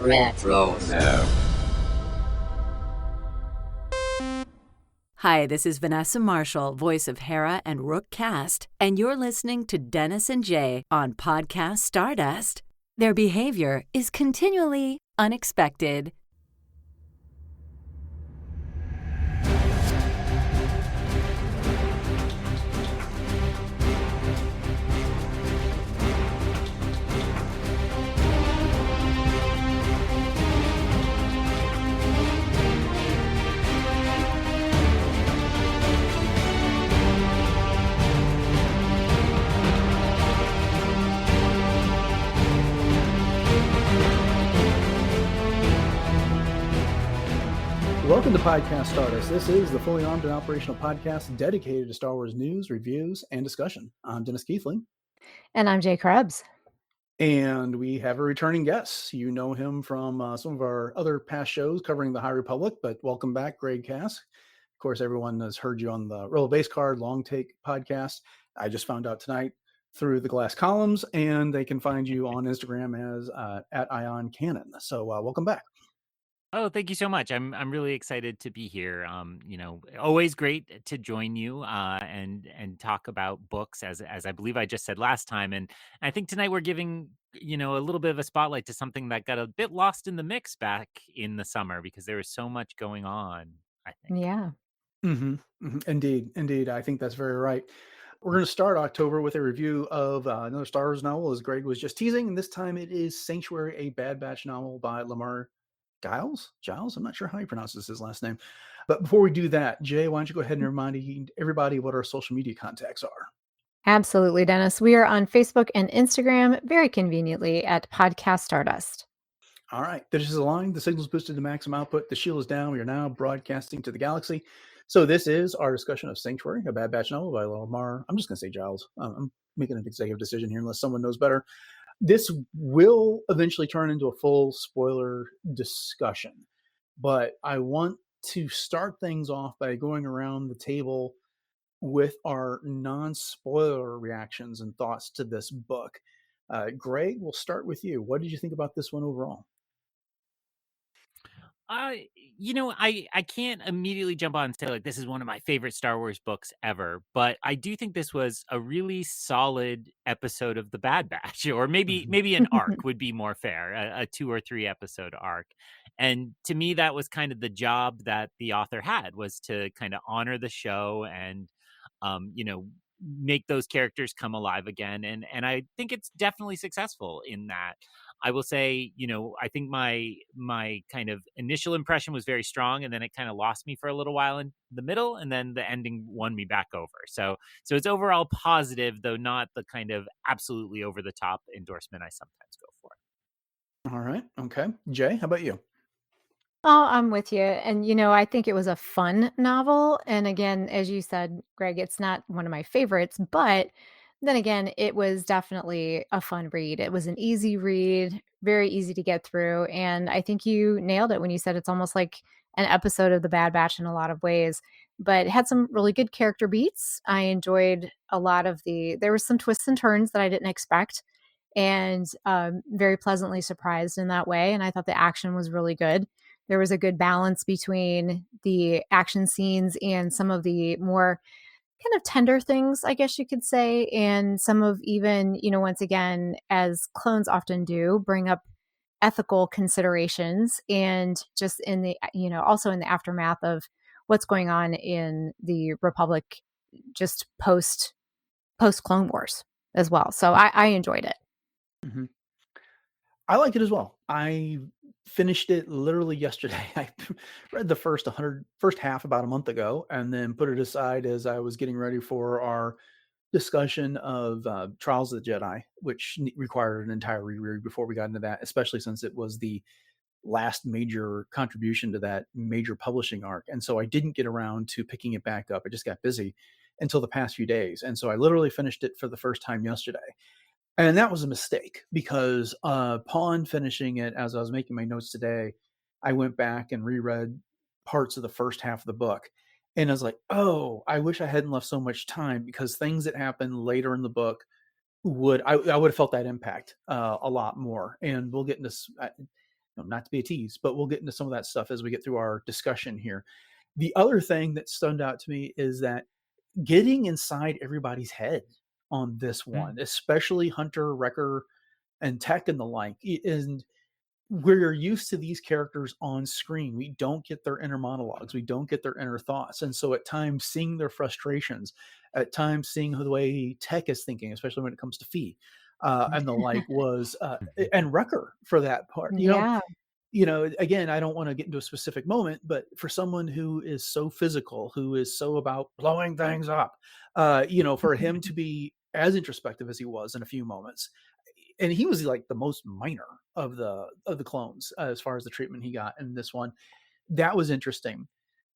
Retro. Hi, this is Vanessa Marshall, voice of Hera and Rook Cast, and you're listening to Dennis and Jay on Podcast Stardust. Their behavior is continually unexpected. Welcome to Podcast Stardust. This is the fully armed and operational podcast dedicated to Star Wars news, reviews, and discussion. I'm Dennis Keithling. And I'm Jay Krebs. And we have a returning guest. You know him from some of our other past shows covering the High Republic, but welcome back, Greg Cass. Of course, everyone has heard you on the Roll Base Card Long Take podcast. I just found out tonight through the Glass Columns, and they can find you on Instagram as at Ion Cannon. So welcome back. Oh, thank you so much. I'm really excited to be here. Always great to join you and talk about books as I believe I just said last time. And I think tonight we're giving, a little bit of a spotlight to something that got a bit lost in the mix back in the summer because there was so much going on, I think. Yeah. Indeed. I think that's very right. We're going to start October with a review of another Star Wars novel, as Greg was just teasing. And this time it is Sanctuary, a Bad Batch novel by Lamar Giles? I'm not sure how he pronounces his last name. But before we do that, Jay, why don't you go ahead and remind everybody what our social media contacts are? Absolutely, Dennis. We are on Facebook and Instagram, very conveniently, at Podcast Stardust. All right. The dish is aligned. The signal's boosted to maximum output. The shield is down. We are now broadcasting to the galaxy. So this is our discussion of Sanctuary, a Bad Batch novel by Lamar. I'm just going to say Giles. I'm making an executive decision here unless someone knows better. This will eventually turn into a full spoiler discussion, but I want to start things off by going around the table with our non-spoiler reactions and thoughts to this book. Greg, we'll start with you. What did you think about this one overall? I can't immediately jump on and say like this is one of my favorite Star Wars books ever, but I do think this was a really solid episode of the Bad Batch, or maybe an arc would be more fair, a 2 or 3 episode arc. And to me, that was kind of the job that the author had, was to kind of honor the show and make those characters come alive again. And I think it's definitely successful in that. I will say, I think my kind of initial impression was very strong, and then it kind of lost me for a little while in the middle, and then the ending won me back over. So it's overall positive, though not the kind of absolutely over the top endorsement I sometimes go for. All right. Okay. Jay, how about you? Oh, I'm with you. And, I think it was a fun novel. And again, as you said, Greg, it's not one of my favorites, but then again, it was definitely a fun read. It was an easy read, very easy to get through. And I think you nailed it when you said it's almost like an episode of The Bad Batch in a lot of ways, but it had some really good character beats. I enjoyed a lot of there were some twists and turns that I didn't expect, and very pleasantly surprised in that way. And I thought the action was really good. There was a good balance between the action scenes and some of the more kind of tender things, I guess you could say. And some of even, once again, as clones often do, bring up ethical considerations, and just in the, also in the aftermath of what's going on in the Republic, just post Clone Wars as well. So I enjoyed it. Mm-hmm. I liked it as well. I finished it literally yesterday. I read the first half about a month ago, and then put it aside as I was getting ready for our discussion of Trials of the Jedi, which required an entire reread before we got into that, especially since it was the last major contribution to that major publishing arc. And so I didn't get around to picking it back up. I just got busy until the past few days. And so I literally finished it for the first time yesterday. And that was a mistake because upon finishing it, as I was making my notes today, I went back and reread parts of the first half of the book. And I was like, oh, I wish I hadn't left so much time, because things that happen later in the book I would have felt that impact a lot more. And we'll get into not to be a tease, but we'll get into some of that stuff as we get through our discussion here. The other thing that stood out to me is that getting inside everybody's head on this one, especially Hunter, Wrecker, and Tech and the like, and we're used to these characters on screen. We don't get their inner monologues. We don't get their inner thoughts. And so at times seeing their frustrations, at times seeing the way Tech is thinking, especially when it comes to Fee, and the like was, and Wrecker for that part, Yeah. Again, I don't want to get into a specific moment, but for someone who is so physical, who is so about blowing things up, for him to be as introspective as he was in a few moments, and he was like the most minor of the clones as far as the treatment he got in this one. That was interesting.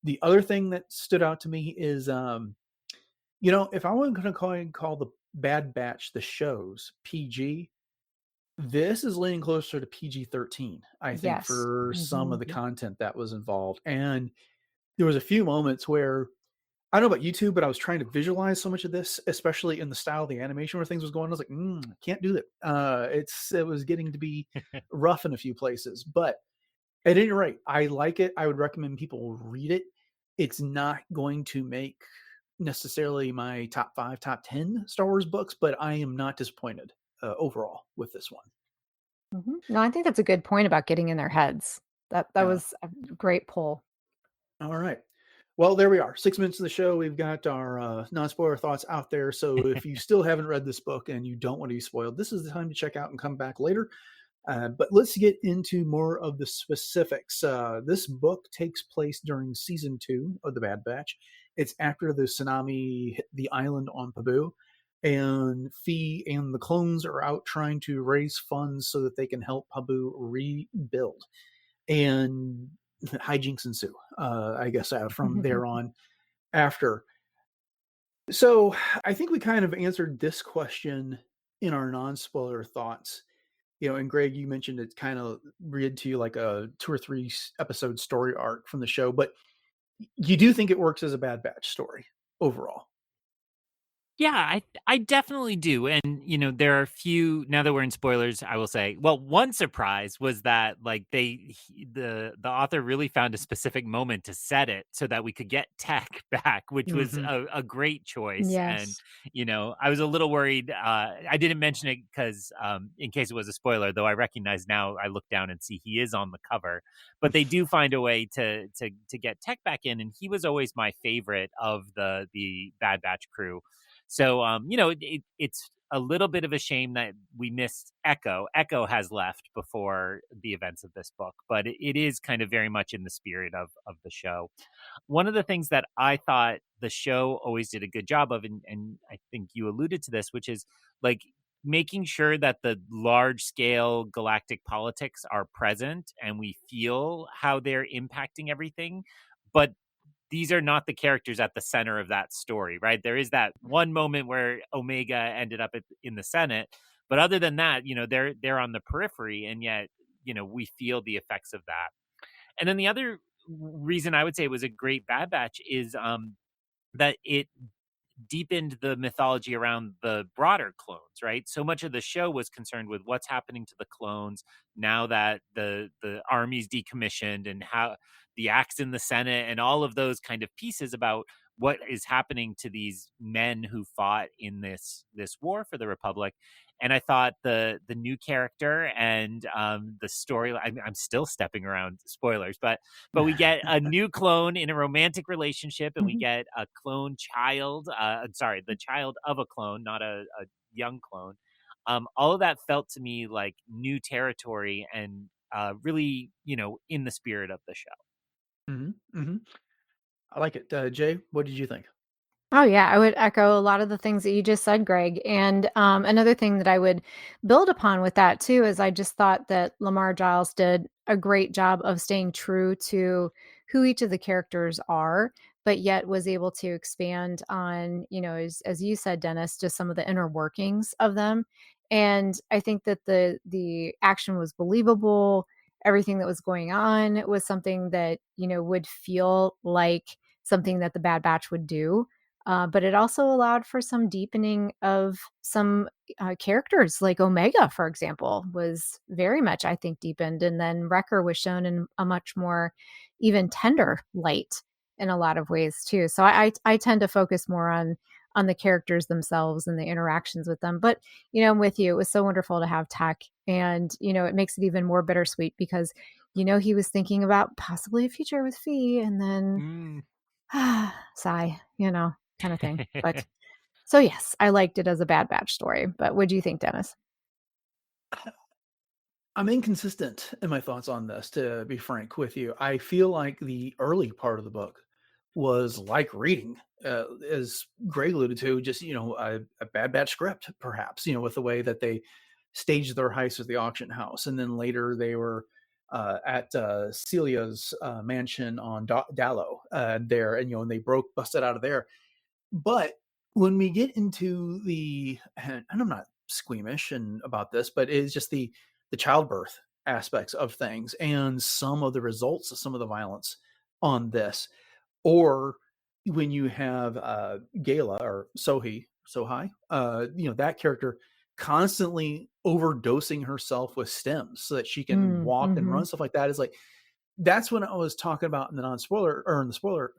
The other thing that stood out to me is, if I wasn't going to call the Bad Batch the shows PG, this is leaning closer to PG-13, I think, Yes. for some of the Mhm. content that was involved. And there was a few moments where I don't know about YouTube, but I was trying to visualize so much of this, especially in the style of the animation where things was going. I was like, I can't do that. It was getting to be rough in a few places, but at any rate, I like it. I would recommend people read it. It's not going to make necessarily my top 5, top 10 Star Wars books, but I am not disappointed overall with this one. No, I think that's a good point about getting in their heads. That Yeah. was a great pull. All right. Well, there we are. 6 minutes of the show. We've got our non-spoiler thoughts out there. So if you still haven't read this book and you don't want to be spoiled, this is the time to check out and come back later. But let's get into more of the specifics. This book takes place during season 2 of The Bad Batch. It's after the tsunami hit the island on Pabu, and Fee and the clones are out trying to raise funds so that they can help Pabu rebuild. And hijinks ensue, I guess, from there on after. So I think we kind of answered this question in our non-spoiler thoughts. And Greg, you mentioned it kind of read to you like a 2 or 3 episode story arc from the show, but you do think it works as a Bad Batch story overall. Yeah, I definitely do. And there are a few, now that we're in spoilers, I will say, well, one surprise was that like the author really found a specific moment to set it so that we could get Tech back, which was Mhm. a great choice. And Yes. I was a little worried. I didn't mention it because in case it was a spoiler, though I recognize now, I look down and see he is on the cover. But they do find a way to get Tech back in, and he was always my favorite of the Bad Batch crew. So, it's a little bit of a shame that we missed Echo. Echo has left before the events of this book, but it is kind of very much in the spirit of the show. One of the things that I thought the show always did a good job of, and I think you alluded to this, which is like making sure that the large scale galactic politics are present and we feel how they're impacting everything. But these are not the characters at the center of that story, right? There is that one moment where Omega ended up in the Senate, but other than that, they're on the periphery, and yet we feel the effects of that. And then the other reason I would say it was a great Bad Batch is that it deepened the mythology around the broader clones, right? So much of the show was concerned with what's happening to the clones now that the army's decommissioned, and how the acts in the Senate and all of those kind of pieces about what is happening to these men who fought in this war for the Republic. And I thought the new character and the story, I'm still stepping around spoilers, but we get a new clone in a romantic relationship, and we Mhm. get a clone child. Sorry, the child of a clone, not a young clone. All of that felt to me like new territory, and really, in the spirit of the show. Mhm. Mhm. I like it. Jay, what did you think? Oh, yeah, I would echo a lot of the things that you just said, Greg. And another thing that I would build upon with that too is I just thought that Lamar Giles did a great job of staying true to who each of the characters are, but yet was able to expand on, as you said, Dennis, just some of the inner workings of them. And I think that the action was believable. Everything that was going on was something that would feel like something that the Bad Batch would do. But it also allowed for some deepening of some characters, like Omega, for example, was very much, I think, deepened. And then Wrecker was shown in a much more even tender light in a lot of ways too. So I tend to focus more on the characters themselves and the interactions with them. But I'm with you. It was so wonderful to have Tech, and it makes it even more bittersweet because he was thinking about possibly a future with Fee, and then sigh, kind of thing. But so yes, I liked it as a Bad Batch story. But what do you think, Dennis? I'm inconsistent in my thoughts on this, to be frank with you. I feel like the early part of the book was like reading, as Greg alluded to, just, a Bad Batch script, perhaps, with the way that they staged their heist at the auction house. And then later they were at Celia's mansion on Dallow there, and, they busted out of there. But when we get into and I'm not squeamish about this, but it's just the childbirth aspects of things and some of the results of some of the violence on this, or when you have Gala or Sohai, that character constantly overdosing herself with stems so that she can walk and run, stuff like that, is like, that's when I was talking about in the non-spoiler, or in the spoiler,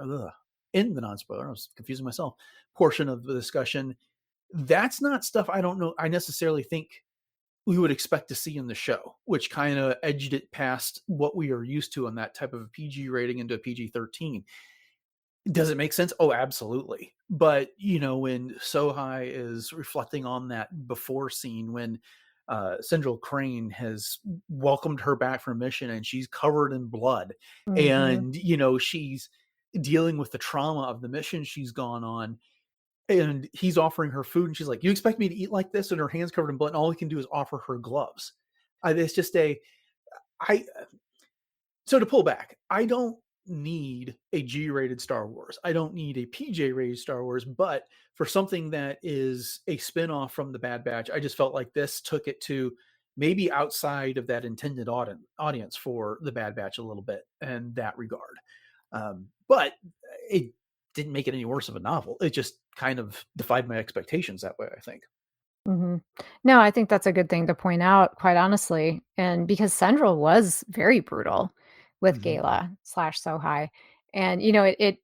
in the non-spoiler, I was confusing myself, portion of the discussion. That's not stuff I necessarily think we would expect to see in the show, which kind of edged it past what we are used to on that type of a PG rating into a PG-13. Does it make sense? Oh, absolutely. But, when Sohai is reflecting on that before scene, when Central Crane has welcomed her back from a mission and she's covered in blood, and, she's dealing with the trauma of the mission she's gone on, and he's offering her food and she's like, "You expect me to eat like this?" And her hands covered in blood, and all he can do is offer her gloves. It's just so to pull back, I don't need a G-rated Star Wars. I don't need a PJ-rated Star Wars, but for something that is a spin-off from the Bad Batch, I just felt like this took it to maybe outside of that intended audience for the Bad Batch a little bit in that regard. But it didn't make it any worse of a novel. It just kind of defied my expectations that way, I think. No, I think that's a good thing to point out, quite honestly. And because Central was very brutal with Gala / Sohai. And, it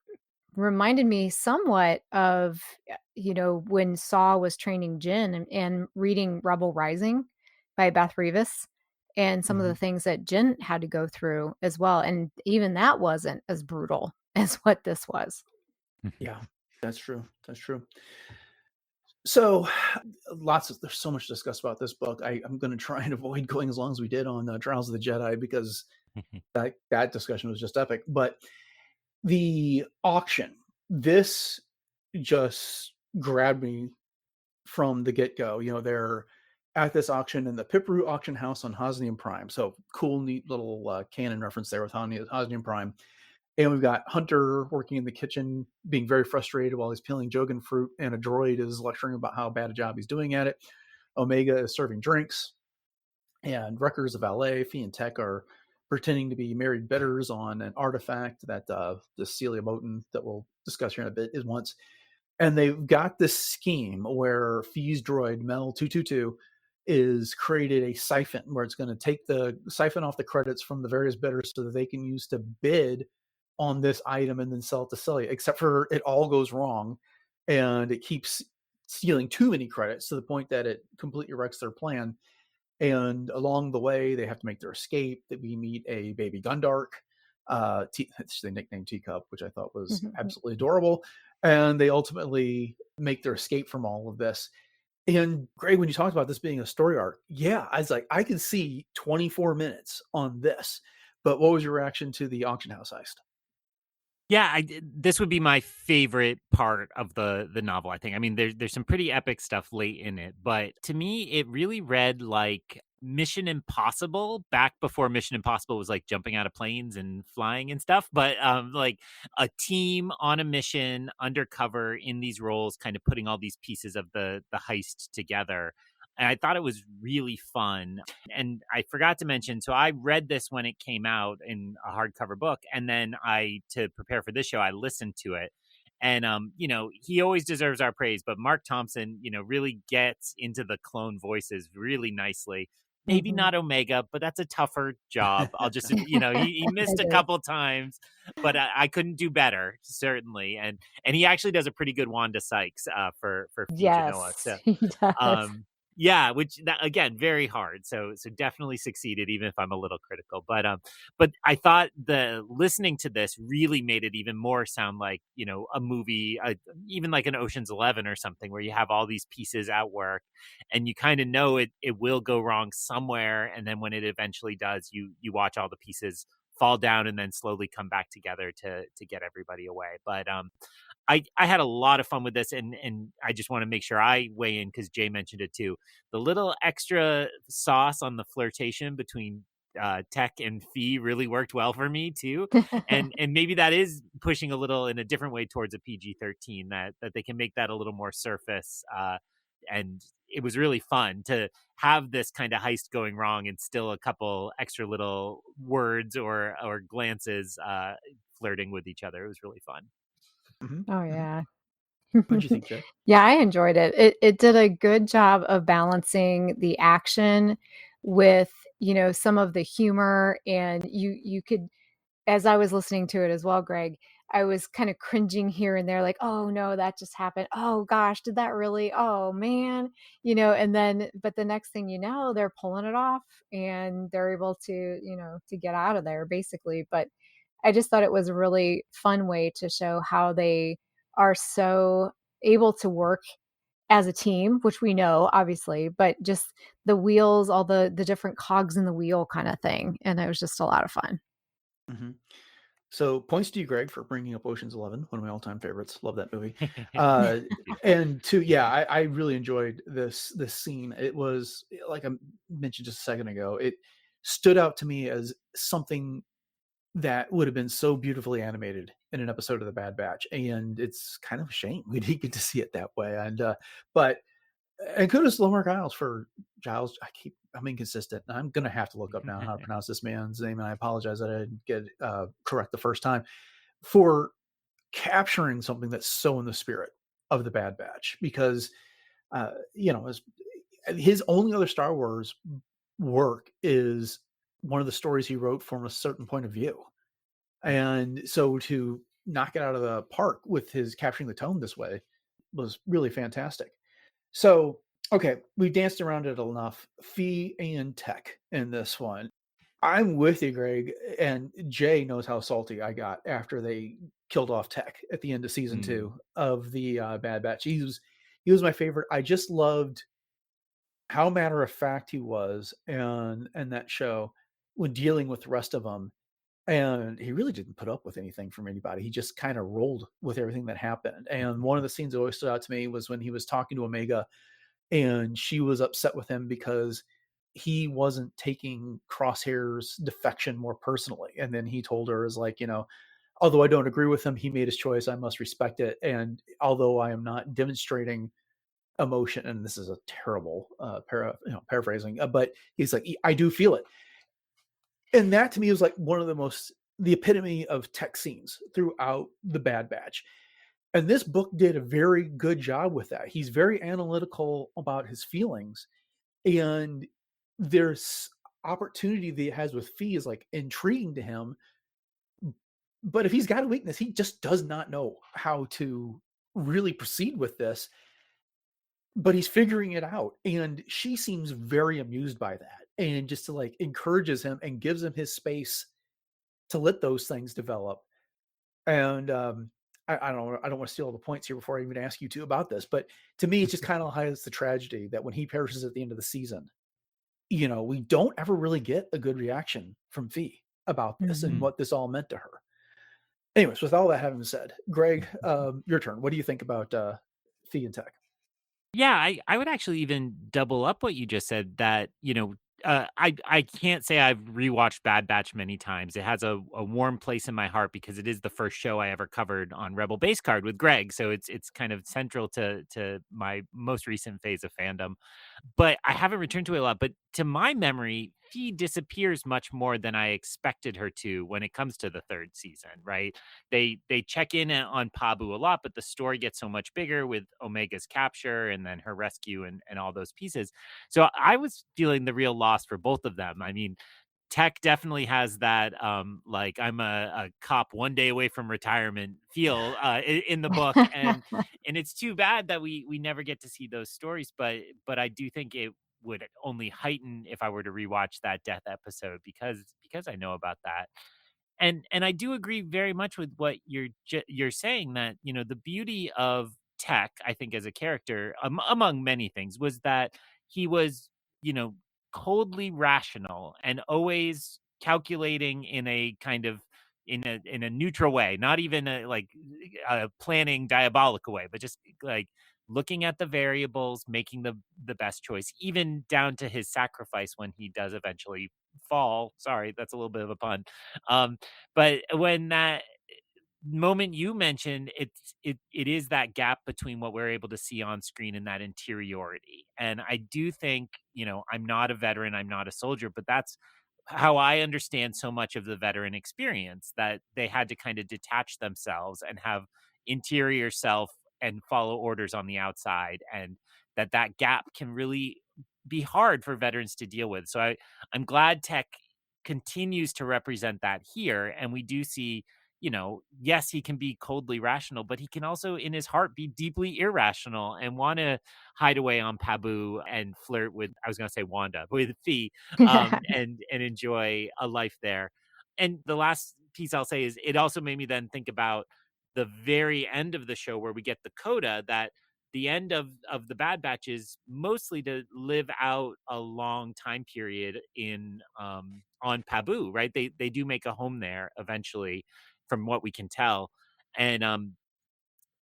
reminded me somewhat of, when Saw was training Jin and reading Rebel Rising by Beth Revis, and some of the things that Jin had to go through as well. And even that wasn't as brutal as what this was. Yeah, that's true. That's true. So there's so much to discuss about this book. I'm going to try and avoid going as long as we did on Trials of the Jedi, because that discussion was just epic. But the auction, this just grabbed me from the get-go. They're at this auction in the Piparu auction house on Hosnian Prime. So cool, neat little canon reference there with Hosnian Prime. And we've got Hunter working in the kitchen, being very frustrated while he's peeling Jogan fruit, and a droid is lecturing about how bad a job he's doing at it. Omega is serving drinks, and Wrecker's a valet. Fee and Tech are pretending to be married bidders on an artifact that the Celia Moten, that we'll discuss here in a bit, is once. And they've got this scheme where Fee's droid, Mel 222, is created a siphon where it's going to take the siphon off the credits from the various bidders so that they can use to bid on this item and then sell it to Celia, except for it all goes wrong and it keeps stealing too many credits to the point that it completely wrecks their plan. And along the way, they have to make their escape. That we meet a baby Gundark. It's the nickname Teacup, which I thought was absolutely adorable. And they ultimately make their escape from all of this. And Greg, when you talked about this being a story arc, yeah, I was like, I could see 24 minutes on this. But what was your reaction to the auction house heist? Yeah, this would be my favorite part of the novel, I think. I mean, there's some pretty epic stuff late in it, but to me, it really read like Mission Impossible back before Mission Impossible was like jumping out of planes and flying and stuff. But like a team on a mission undercover in these roles, kind of putting all these pieces of the heist together. And I thought it was really fun. And I forgot to mention, so I read this when it came out in a hardcover book. And then to prepare for this show, I listened to it. And he always deserves our praise, but Mark Thompson, really gets into the clone voices really nicely. Maybe Mhm. not Omega, but that's a tougher job. I'll just, he missed a It is. couple times, but I couldn't do better, certainly. And he actually does a pretty good Wanda Sykes for Fee Genoa. Yes, So he does. yeah, which that, again, very hard. So definitely succeeded, even if I'm a little critical. But I thought the listening to this really made it even more sound like, a movie, even like an Ocean's 11 or something, where you have all these pieces at work, and you kind of know it will go wrong somewhere, and then when it eventually does, you watch all the pieces fall down and then slowly come back together to get everybody away. But I had a lot of fun with this, and I just want to make sure I weigh in because Jay mentioned it too. The little extra sauce on the flirtation between Tech and Fee really worked well for me too, and maybe that is pushing a little in a different way towards a PG-13, that they can make that a little more surface. And it was really fun to have this kind of heist going wrong, and still a couple extra little words or glances flirting with each other. It was really fun. Mhm, Oh, mhm. yeah. What'd you think, Jay? Yeah, I enjoyed it. It did a good job of balancing the action with, some of the humor, and you could, as I was listening to it as well, Greg, I was kind of cringing here and there, like, "Oh no, that just happened. Oh gosh, did that really? Oh man." And then but the next thing you know, they're pulling it off and they're able to, to get out of there basically. But I just thought it was a really fun way to show how they are so able to work as a team, which we know obviously, but just the wheels, all the different cogs in the wheel kind of thing. And it was just a lot of fun. Mhm. So points to you, Greg, for bringing up Ocean's 11, one of my all-time favorites. Love that movie. Uh, and two, yeah, I really enjoyed this scene. It was like I mentioned just a second ago. It stood out to me as something that would have been so beautifully animated in an episode of The Bad Batch, and it's kind of a shame we didn't get to see it that way. But and kudos to Lamar Giles for Giles. I'm inconsistent. I'm gonna have to look up now how to pronounce this man's name, and I apologize that I didn't get correct the first time for capturing something that's so in the spirit of the Bad Batch. Because his only other Star Wars work is one of the stories he wrote from a certain point of view, and so to knock it out of the park with his capturing the tone this way was really fantastic. So, okay, we danced around it enough. Fee and Tech in this one. I'm with you, Greg, and Jay knows how salty I got after they killed off Tech at the end of season Mm. 2 of the Bad Batch. He was my favorite. I just loved how matter of fact he was, and that show when dealing with the rest of them. And he really didn't put up with anything from anybody. He just kind of rolled with everything that happened. And one of the scenes that always stood out to me was when he was talking to Omega, and she was upset with him because he wasn't taking Crosshair's defection more personally. And then he told her, is like, although I don't agree with him, he made his choice. I must respect it. And although I am not demonstrating emotion, and this is a terrible paraphrasing, but he's like, I do feel it. And that to me was like one of the epitome of tech scenes throughout the Bad Batch. And this book did a very good job with that. He's very analytical about his feelings, and there's opportunity that he has with Fee is like intriguing to him. But if he's got a weakness, he just does not know how to really proceed with this. But he's figuring it out, and she seems very amused by that, and just to like encourages him and gives him his space to let those things develop. And I don't want to steal all the points here before I even ask you two about this, but to me, it just kind of highlights the tragedy that when he perishes at the end of the season, we don't ever really get a good reaction from Fee about this and Mhm. Mm. what this all meant to her. Anyways, with all that having been said, Greg, your turn. What do you think about Fee and Tech? Yeah, I would actually even double up what you just said, that, I can't say I've rewatched Bad Batch many times. It has a warm place in my heart because it is the first show I ever covered on Rebel Base Card with Greg. So it's kind of central to my most recent phase of fandom. but I haven't returned to it a lot. But to my memory, Fee disappears much more than I expected her to when it comes to the third season, right? They check in on Pabu a lot, but the story gets so much bigger with Omega's capture and then her rescue and all those pieces. So I was feeling the real loss for both of them. I mean, Tech definitely has that like I'm a cop one day away from retirement feel in the book, and it's too bad that we never get to see those stories, but I do think it would only heighten if I were to rewatch that death episode because I know about that. And I do agree very much with what you're saying, that, you know, the beauty of Tech, I think, as a character, among many things, was that he was, you know, coldly rational and always calculating in a kind of in a neutral way, not even a planning diabolical way, but just like looking at the variables, making the best choice, even down to his sacrifice when he does eventually fall. Sorry, that's a little bit of a pun. Um, but when that moment you mentioned, it is that gap between what we're able to see on screen and that interiority. And I do think, you know, I'm not a veteran, I'm not a soldier, but that's how I understand so much of the veteran experience, that they had to kind of detach themselves and have interior self and follow orders on the outside, and that gap can really be hard for veterans to deal with. So I'm glad Tech continues to represent that here, and we do see, you know, yes, he can be coldly rational, but he can also in his heart be deeply irrational and want to hide away on Pabu and flirt with, I was going to say Wanda, with Fee, and enjoy a life there. And the last piece I'll say is it also made me then think about the very end of the show, where we get the coda, that the end of the Bad Batch is mostly to live out a long time period in on Pabu, right? They do make a home there eventually, from what we can tell. And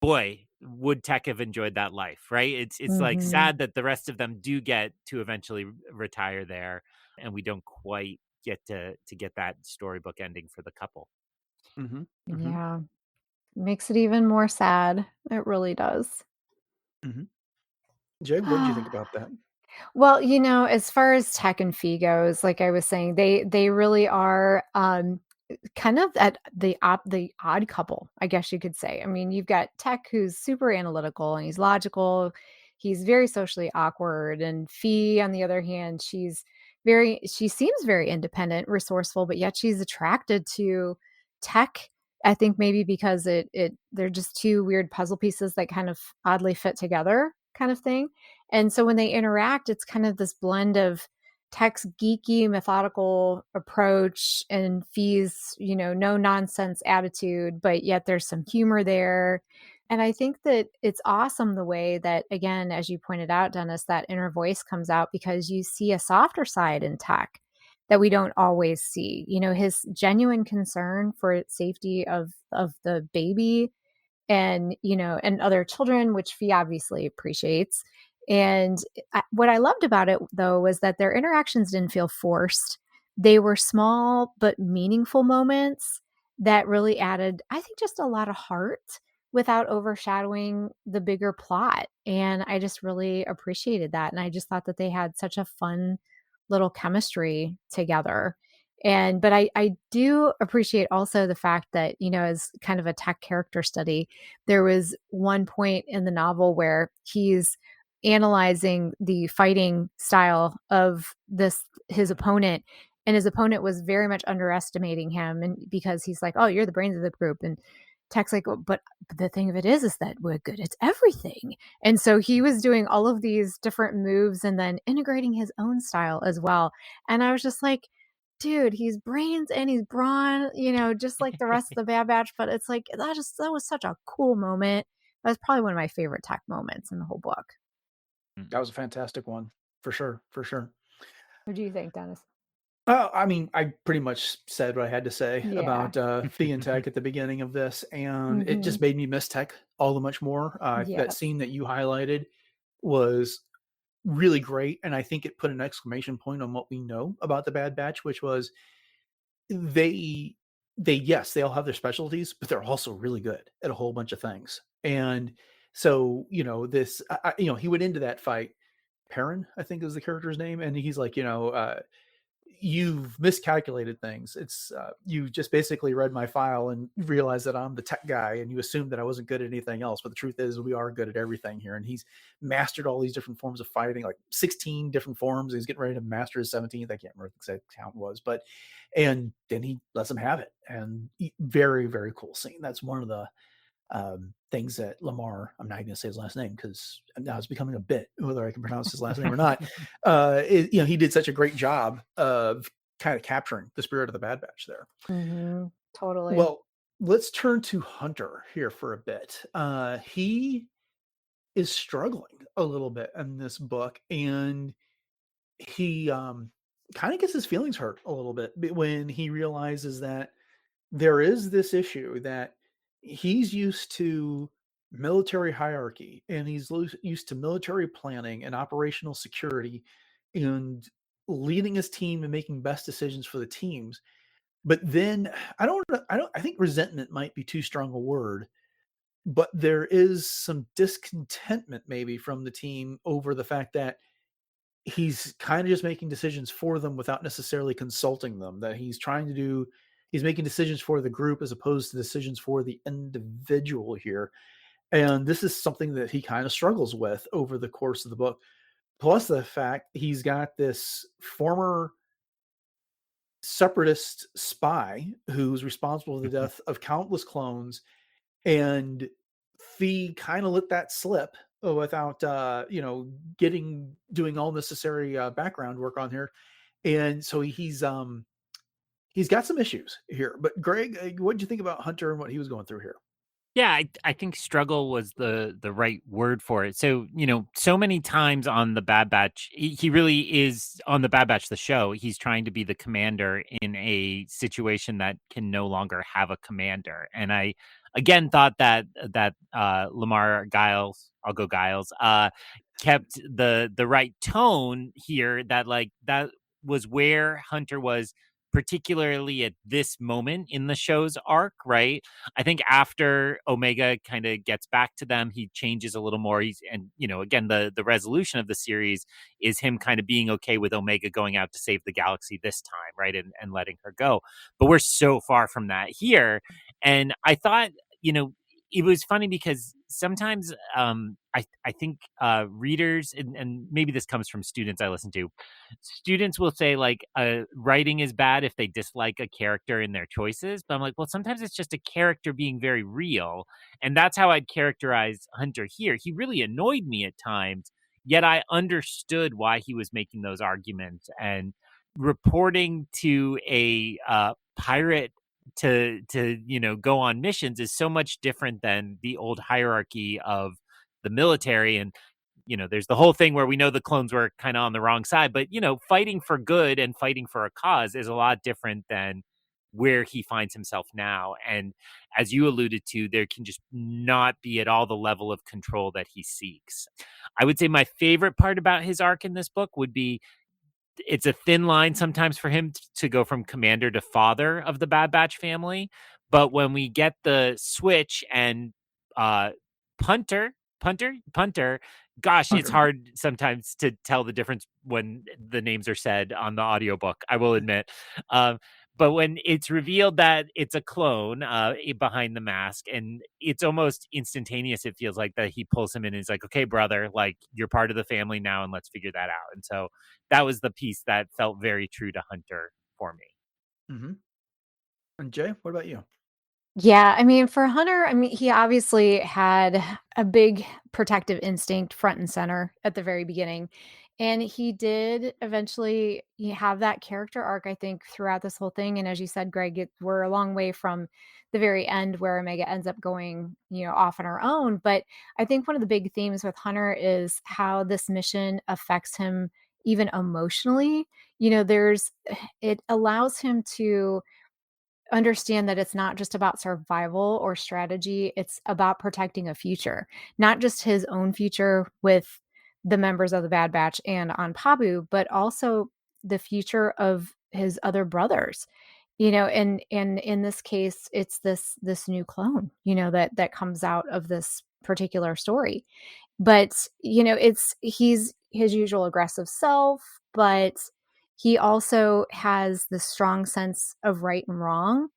boy, would Tech have enjoyed that life, right? It's like Hmm. sad that the rest of them do get to eventually retire there, and we don't quite get to get that storybook ending for the couple. Hmm. Hmm. Yeah, makes it even more sad. It really does. Hmm. Jay, what did you think about that? Well, as far as Tech and Fee goes, like I was saying, they really are kind of at the odd couple, I guess you could say. I mean, you've got Tech, who's super analytical and he's logical. He's very socially awkward, and Fee, on the other hand, she seems very independent, resourceful, but yet she's attracted to Tech. I think maybe because they're just two weird puzzle pieces that kind of oddly fit together, kind of thing. And so when they interact, it's kind of this blend of Tech's geeky, methodical approach and Fee's, no nonsense attitude, but yet there's some humor there. And I think that it's awesome the way that, again, as you pointed out, Dennis, that inner voice comes out, because you see a softer side in Tech that we don't always see. His genuine concern for safety of the baby, and and other children, which Fee obviously appreciates. And what I loved about it, though, was that their interactions didn't feel forced. They were small but meaningful moments that really added, I think, just a lot of heart without overshadowing the bigger plot. And I just really appreciated that. And I just thought that they had such a fun little chemistry together. But I do appreciate also the fact that, as kind of a Tech character study, there was one point in the novel where he's analyzing the fighting style of his opponent, and his opponent was very much underestimating him, and because he's like, "Oh, you're the brains of the group," and Tech's like, "Oh, but the thing of it is that we're good at everything." And so he was doing all of these different moves and then integrating his own style as well. And I was just like, dude, he's brains and he's brawn, just like the rest of the Bad Batch. But it's like that was such a cool moment. That's probably one of my favorite Tech moments in the whole book. That was a fantastic one, for sure, for sure. What do you think, Dennis? I mean, I pretty much said what I had to say Yeah. about Fee and Tech at the beginning of this, and it Hmm. just made me miss Tech all the much more. That Yes. scene that you highlighted was really great, and I think it put an exclamation point on what we know about the Bad Batch, which was they yes, they all have their specialties, but they're also really good at a whole bunch of things. And so, this, he went into that fight Perrin, I think is the character's name, and he's like, you've miscalculated things. It's you just basically read my file and realized that I'm the tech guy, and you assumed that I wasn't good at anything else. But the truth is, we are good at everything here. And he's mastered all these different forms of fighting, like 16 different forms. He's getting ready to master his 17th. I can't remember what the exact count was, and then he lets him have it. And very, very cool scene. That's one of the things that Lamar, I'm not going to say his last name because now it's becoming a bit whether I can pronounce his last name or not. He did such a great job of kind of capturing the spirit of the Bad Batch there. Mm-hmm. Totally. Well, let's turn to Hunter here for a bit. He is struggling a little bit in this book, and he kind of gets his feelings hurt a little bit when he realizes that there is this issue that he's used to military hierarchy, and he's used to military planning and operational security and leading his team and making best decisions for the teams. But then I think resentment might be too strong a word, but there is some discontentment maybe from the team over the fact that he's kind of just making decisions for them without necessarily consulting them, that he's making decisions for the group as opposed to decisions for the individual here. And this is something that he kind of struggles with over the course of the book. Plus the fact he's got this former separatist spy who's responsible for the death of countless clones, and Fee kind of let that slip without doing all necessary background work on here. And so he's got some issues here. But Greg, what did you think about Hunter and what he was going through here? Yeah, I think struggle was the right word for it. So, so many times on the Bad Batch, he really is on the Bad Batch, the show. He's trying to be the commander in a situation that can no longer have a commander. And I, again, thought that Lamar Giles, I'll go Giles, kept the right tone here. That was where Hunter was, particularly at this moment in the show's arc, right? I think after Omega kind of gets back to them, he changes a little more. Again, the resolution of the series is him kind of being okay with Omega going out to save the galaxy this time, right? And letting her go. But we're so far from that here. And I thought, it was funny because sometimes I think readers, and maybe this comes from students I listen to, students will say writing is bad if they dislike a character in their choices. But I'm like, well, sometimes it's just a character being very real. And that's how I'd characterize Hunter here. He really annoyed me at times, yet I understood why he was making those arguments. And reporting to a pirate to go on missions is so much different than the old hierarchy of the military. And there's the whole thing where we know the clones were kind of on the wrong side, but fighting for good and fighting for a cause is a lot different than where he finds himself now. And as you alluded to, there can just not be at all the level of control that he seeks. I would say my favorite part about his arc in this book would be, it's a thin line sometimes for him to go from commander to father of the Bad Batch family. But when we get the switch and punter, gosh, it's hard sometimes to tell the difference when the names are said on the audiobook, I will admit. But when it's revealed that it's a clone behind the mask, and it's almost instantaneous, it feels like, that he pulls him in and he's like, okay, brother, you're part of the family now, and let's figure that out. And so that was the piece that felt very true to Hunter for me. Mm-hmm. And Jay, what about you? Yeah, I mean, for Hunter, he obviously had a big protective instinct front and center at the very beginning. And he did eventually have that character arc, I think, throughout this whole thing. And as you said, Greg, we're a long way from the very end where Omega ends up going, off on her own. But I think one of the big themes with Hunter is how this mission affects him even emotionally. It allows him to understand that it's not just about survival or strategy. It's about protecting a future, not just his own future with the members of the Bad Batch and on Pabu, but also the future of his other brothers. And in this case, it's this new clone, that comes out of this particular story. But he's his usual aggressive self, but he also has this strong sense of right and wrong.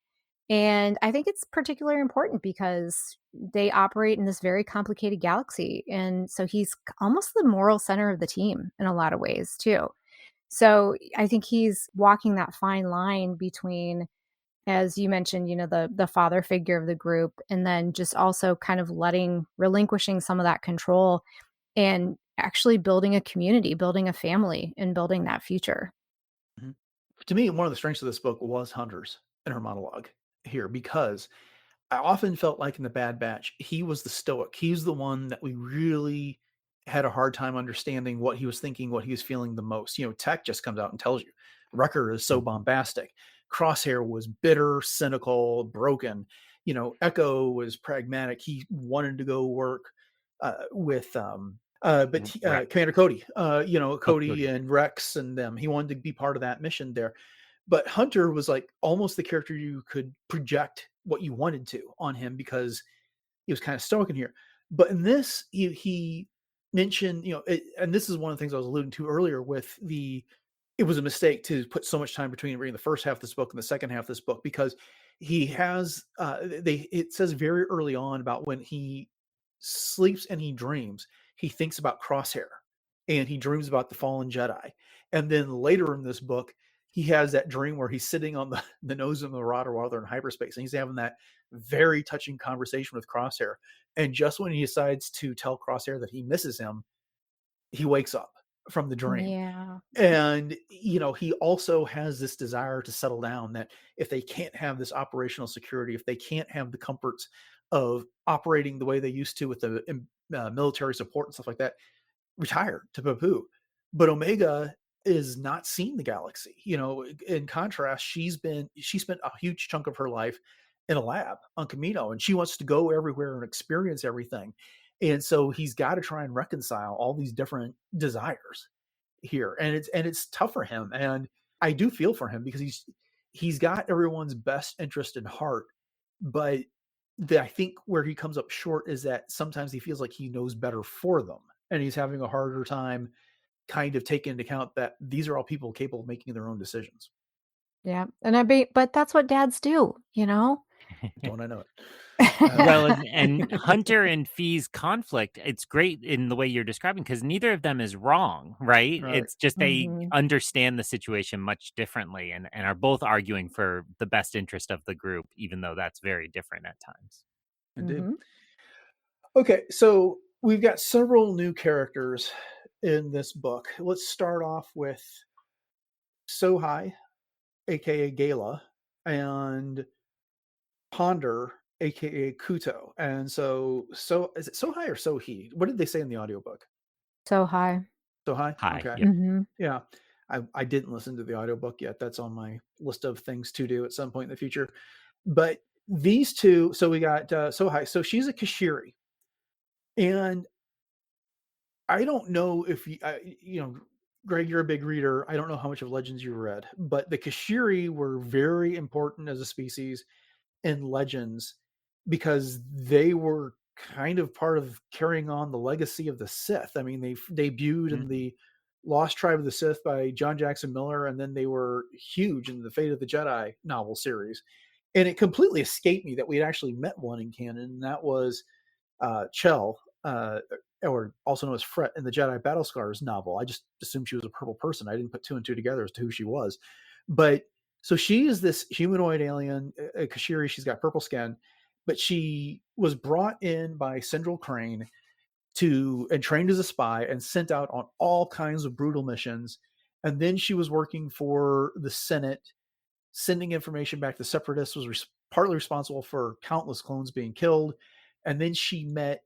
And I think it's particularly important because they operate in this very complicated galaxy. And so he's almost the moral center of the team in a lot of ways, too. So I think he's walking that fine line between, as you mentioned, the father figure of the group, and then just also kind of relinquishing some of that control and actually building a community, building a family, and building that future. Mhm. To me, one of the strengths of this book was Hunter's in her monologue here, because I often felt like in The Bad Batch, he was the stoic. He's the one that we really had a hard time understanding what he was thinking, what he was feeling the most. Tech just comes out and tells you. Wrecker is so bombastic. Crosshair was bitter, cynical, broken. Echo was pragmatic. He wanted to go work with Right. Commander Cody, Oh, Cody Cody. and Rex and them. He wanted to be part of that mission there. But Hunter was like almost the character you could project what you wanted to on him, because he was kind of stoic in here. But in this, he mentioned, and this is one of the things I was alluding to earlier with it was a mistake to put so much time between reading the first half of this book and the second half of this book, because he has, it says very early on about when he sleeps and he dreams, he thinks about Crosshair and he dreams about the fallen Jedi. And then later in this book, he has that dream where he's sitting on the nose of the Marauder while they're in hyperspace, and he's having that very touching conversation with Crosshair. And just when he decides to tell Crosshair that he misses him, he wakes up from the dream. Yeah. And, he also has this desire to settle down, that if they can't have this operational security, if they can't have the comforts of operating the way they used to with the military support and stuff like that, retire to Babu. But Omega is not seeing the galaxy. In contrast, she spent a huge chunk of her life in a lab on Camino, and she wants to go everywhere and experience everything. And so he's got to try and reconcile all these different desires here. And it's tough for him. And I do feel for him, because he's got everyone's best interest in heart. But I think where he comes up short is that sometimes he feels like he knows better for them, and he's having a harder time kind of taking into account that these are all people capable of making their own decisions. Yeah. But that's what dads do, you know? Don't I know it? Well, and Hunter and Fee's conflict, it's great in the way you're describing, because neither of them is wrong, right? Right. It's just they Mhm. understand the situation much differently, and are both arguing for the best interest of the group, even though that's very different at times. Indeed. Mhm. Okay, so we've got several new characters in this book. Let's start off with Sohai, aka Gala, and Ponder, aka Kuto. And so is it Sohai or Sohi? What did they say in the audiobook? So high. Sohai? Hi. Okay. Yep. Mhm. Yeah. I didn't listen to the audiobook yet. That's on my list of things to do at some point in the future. But these two, so we got Sohai. So she's a Kashiri. And I don't know if Greg, you're a big reader. I don't know how much of Legends you read, but the Kashiri were very important as a species in Legends, because they were kind of part of carrying on the legacy of the Sith. I mean, they debuted in Mhm. the Lost Tribe of the Sith by John Jackson Miller, and then they were huge in the Fate of the Jedi novel series. And it completely escaped me that we had actually met one in canon, and that was Chell, or also known as Fret in the Jedi Battle Scars novel. I just assumed she was a purple person. I didn't put two and two together as to who she was. But so she is this humanoid alien, a Kashiri. She's got purple skin, but she was brought in by Central Crane and trained as a spy and sent out on all kinds of brutal missions. And then she was working for the Senate, sending information back to separatists, was partly responsible for countless clones being killed. And then she met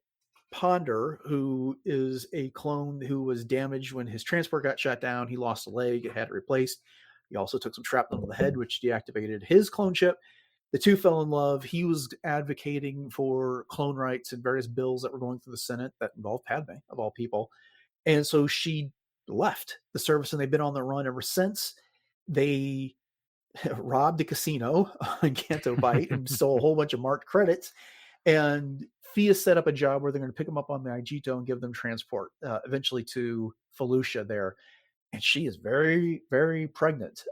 Ponder, who is a clone who was damaged when his transport got shut down. He lost a leg, it had it replaced. He also took some shrapnel to the head, which deactivated his clone chip. The two fell in love. He was advocating for clone rights and various bills that were going through the Senate that involved Padme, of all people. And so she left the service, and they've been on the run ever since. They robbed a casino on Canto Bight and stole a whole bunch of marked credits. And Fia set up a job where they're going to pick them up on the Aegito and give them transport eventually to Felucia there. And she is very, very pregnant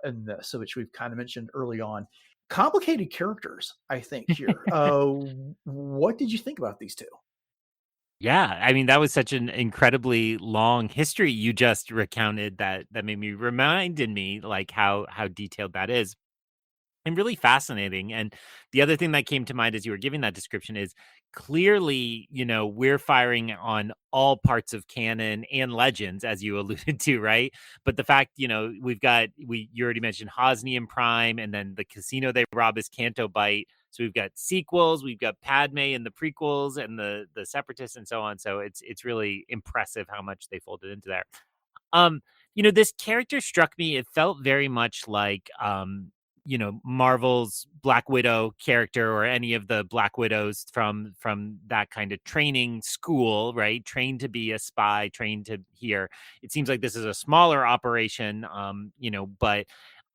in this, which we've kind of mentioned early on. Complicated characters, I think, here. What did you think about these two? Yeah, I mean, that was such an incredibly long history you just recounted that made me reminded me, like, how detailed that is. And really fascinating. And the other thing that came to mind as you were giving that description is clearly, we're firing on all parts of canon and legends, as you alluded to, right? But the fact, you already mentioned Hosnian Prime, and then the casino they rob is Canto Bite. So we've got sequels, we've got Padme and the prequels and the Separatists and so on. So it's really impressive how much they folded into there. Um, this character struck me, it felt very much like Marvel's Black Widow character, or any of the Black Widows from that kind of training school, right? Trained to be a spy, trained to here. It seems like this is a smaller operation, but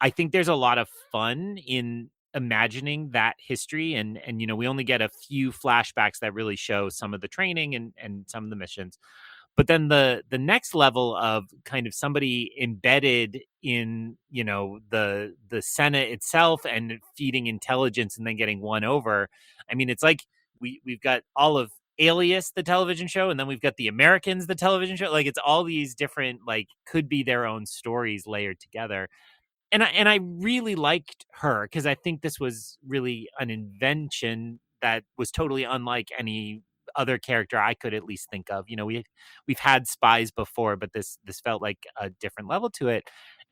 I think there's a lot of fun in imagining that history, and we only get a few flashbacks that really show some of the training and some of the missions. But then the next level of kind of somebody embedded in, the Senate itself and feeding intelligence and then getting won over. I mean, it's like we've got all of Alias, the television show, and then we've got The Americans, the television show. Like, it's all these different, like, could be their own stories layered together. And I really liked her because I think this was really an invention that was totally unlike any other character I could at least think of. We've had spies before, but this felt like a different level to it.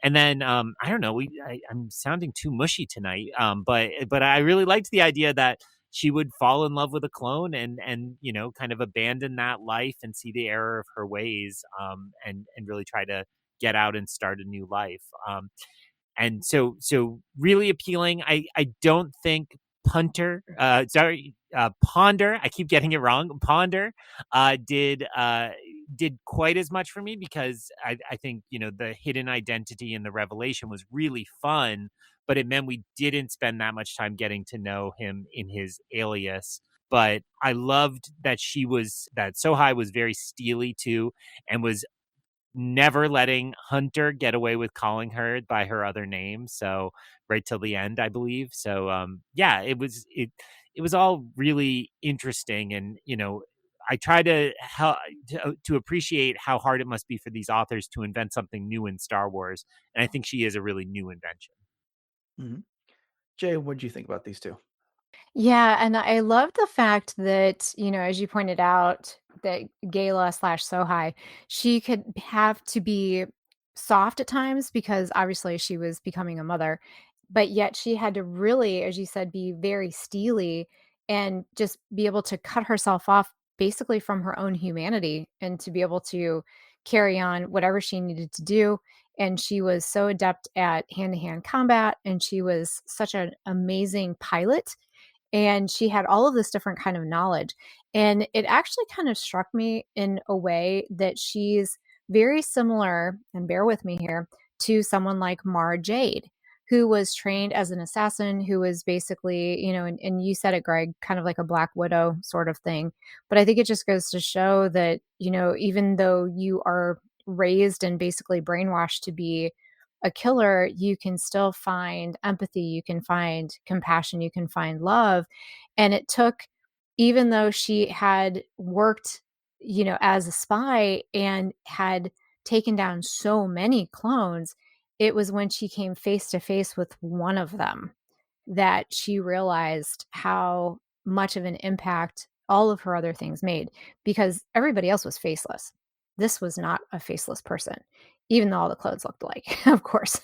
And then I don't know, I'm sounding too mushy tonight, but I really liked the idea that she would fall in love with a clone and kind of abandon that life and see the error of her ways, and really try to get out and start a new life. And so really appealing. I don't think Ponder, I keep getting it wrong. Ponder did quite as much for me, because I think, the hidden identity and the revelation was really fun, but it meant we didn't spend that much time getting to know him in his alias. But I loved that that Sohai was very steely too, and was never letting Hunter get away with calling her by her other name. So right till the end, I believe. So yeah, it was all really interesting. And I try to appreciate how hard it must be for these authors to invent something new in Star Wars. And I think she is a really new invention. Mm-hmm. Jay, what do you think about these two? Yeah, and I love the fact that, as you pointed out, that Gala slash Sohai, she could have to be soft at times because obviously she was becoming a mother, but yet she had to really, as you said, be very steely and just be able to cut herself off basically from her own humanity and to be able to carry on whatever she needed to do. And she was so adept at hand to hand combat, and she was such an amazing pilot, and she had all of this different kind of knowledge, and it actually kind of struck me in a way that she's very similar, and bear with me here, to someone like Mara Jade, who was trained as an assassin, who was basically, and you said it, Greg, kind of like a Black Widow sort of thing. But I think it just goes to show that, even though you are raised and basically brainwashed to be a killer, you can still find empathy, you can find compassion, you can find love. And it took, even though she had worked, as a spy and had taken down so many clones, it was when she came face to face with one of them that she realized how much of an impact all of her other things made, because everybody else was faceless. This was not a faceless person, even though all the clothes looked alike, of course.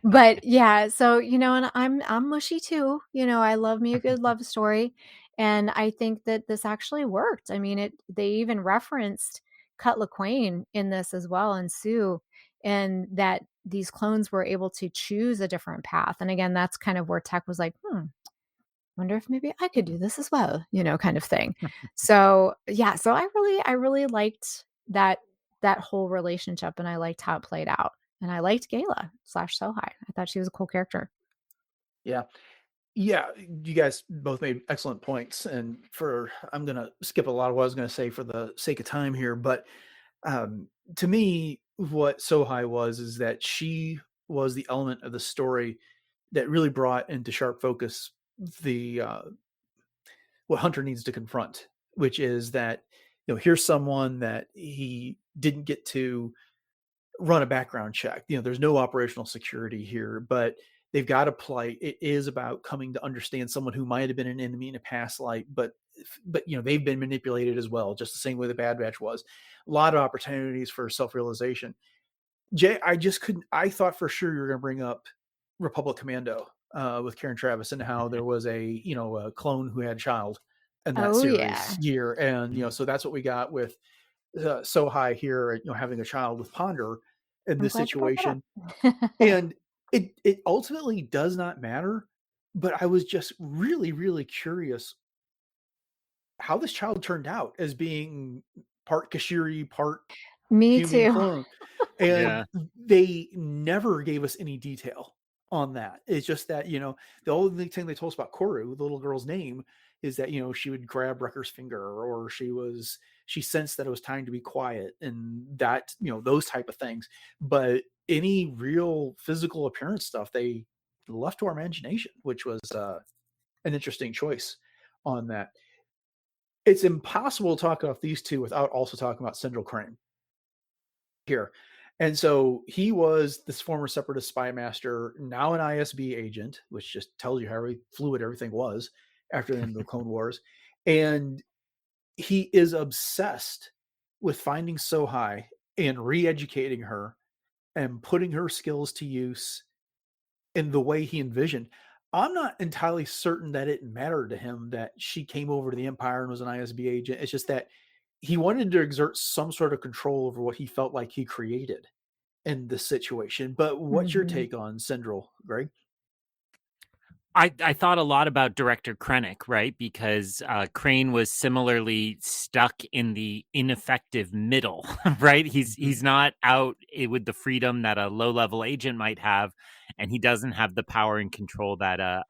But yeah, so and I'm mushy too. I love me a good love story. And I think that this actually worked. I mean, they even referenced Cut LaQuaine in this as well, and Sue, and that these clones were able to choose a different path. And again, that's kind of where Tech was like, wonder if maybe I could do this as well, kind of thing. So yeah, so I really liked that whole relationship, and I liked how it played out. And I liked Gala slash Sohai. I thought she was a cool character. Yeah. Yeah, you guys both made excellent points, and I'm going to skip a lot of what I was going to say for the sake of time here, but um, to me, what Sohai was is that she was the element of the story that really brought into sharp focus the what Hunter needs to confront, which is that here's someone that he didn't get to run a background check. There's no operational security here, but they've got to play. It is about coming to understand someone who might have been an enemy in a past life, but they've been manipulated as well, just the same way the Bad Batch was. A lot of opportunities for self-realization. Jay, I just couldn't. I thought for sure you were going to bring up Republic Commando with Karen Travis and how there was a clone who had a child in that Oh series yeah. year, and so that's what we got with Sohai here, having a child with Ponder in I'm this glad you brought situation, that up. and it ultimately does not matter. But I was just really, really curious how this child turned out as being part Kashiri, part Me human too. clone. And Yeah. they never gave us any detail on that. It's just that, the only thing they told us about Koru, the little girl's name, is that, she would grab Wrecker's finger, or she sensed that it was time to be quiet, and that, those type of things. But any real physical appearance stuff, they left to our imagination, which was an interesting choice on that. It's impossible to talk about these two without also talking about Central Crane here. And so he was this former separatist spy master, now an ISB agent, which just tells you how fluid everything was after the end of the Clone Wars. And he is obsessed with finding Sohai and re-educating her and putting her skills to use in the way he envisioned. I'm not entirely certain that it mattered to him that she came over to the Empire and was an ISB agent. It's just that he wanted to exert some sort of control over what he felt like he created in this situation. But what's your Mhm. take on Syndrome, Greg? I thought a lot about director Krennic, right? Because Crane was similarly stuck in the ineffective middle, right? He's not out with the freedom that a low level agent might have, and he doesn't have the power and control that a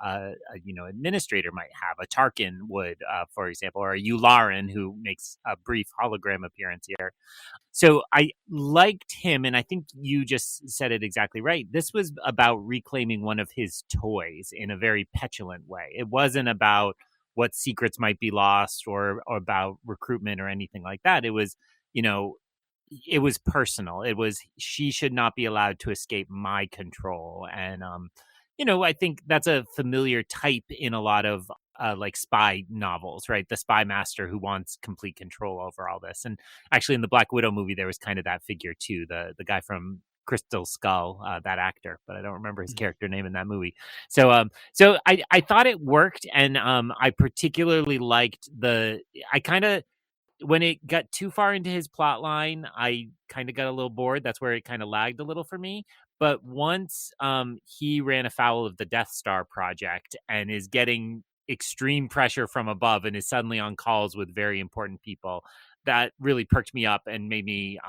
administrator might have. A Tarkin would, for example, or a Yularen who makes a brief hologram appearance here. So I liked him, and I think you just said it exactly right. This was about reclaiming one of his toys in a very petulant way. It wasn't about what secrets might be lost or about recruitment or anything like that. It was, it was personal. It was she should not be allowed to escape my control. And I think that's a familiar type in a lot of like spy novels, right? The spy master who wants complete control over all this. And actually, in the Black Widow movie, there was kind of that figure too. The guy from Crystal Skull, that actor, but I don't remember his character name in that movie. So I thought it worked, and I particularly liked I kind of when it got too far into his plot line, I kind of got a little bored. That's where it kind of lagged a little for me. But once he ran afoul of the Death Star project and is getting extreme pressure from above and is suddenly on calls with very important people, that really perked me up and made me,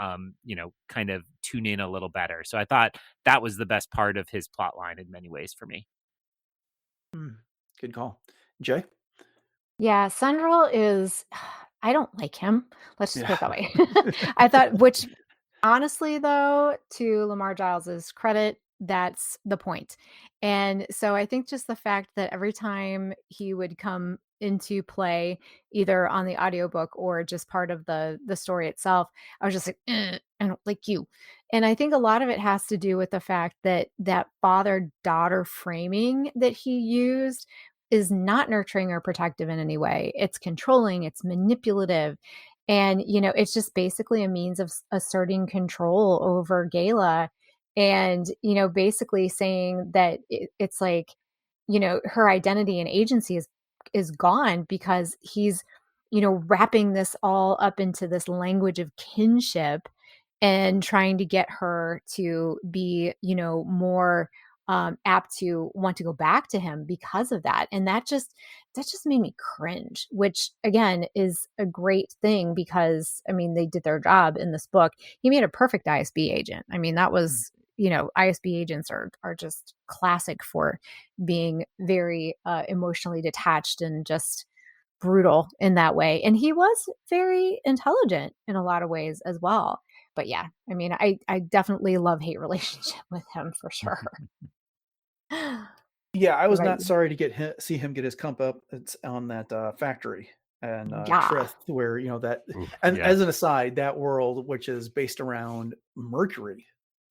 kind of tune in a little better. So I thought that was the best part of his plot line in many ways for me. Good call. Jay? Yeah, Sandral is I don't like him. Let's just put Yeah. it that way. I thought, which honestly though, to Lamar Giles's credit, that's the point. And so I think just the fact that every time he would come into play, either on the audiobook or just part of the story itself, I was just like, I don't like you. And I think a lot of it has to do with the fact that that father-daughter framing that he used is not nurturing or protective in any way. It's controlling, it's manipulative. And, it's just basically a means of asserting control over Gala and, basically saying that it's like, her identity and agency is gone because he's, wrapping this all up into this language of kinship and trying to get her to be, more apt to want to go back to him because of that. And that just made me cringe, which again is a great thing because I mean they did their job in this book. He made a perfect ISB agent. I mean that was ISB agents are just classic for being very emotionally detached and just brutal in that way. And he was very intelligent in a lot of ways as well. But yeah, I mean, I definitely love-hate relationship with him for sure. Yeah, I was What about not you? sorry to see him get his comeuppance up. It's on that factory and Yeah. Trith, where that. Oof, And yeah, as an aside, that world, which is based around mercury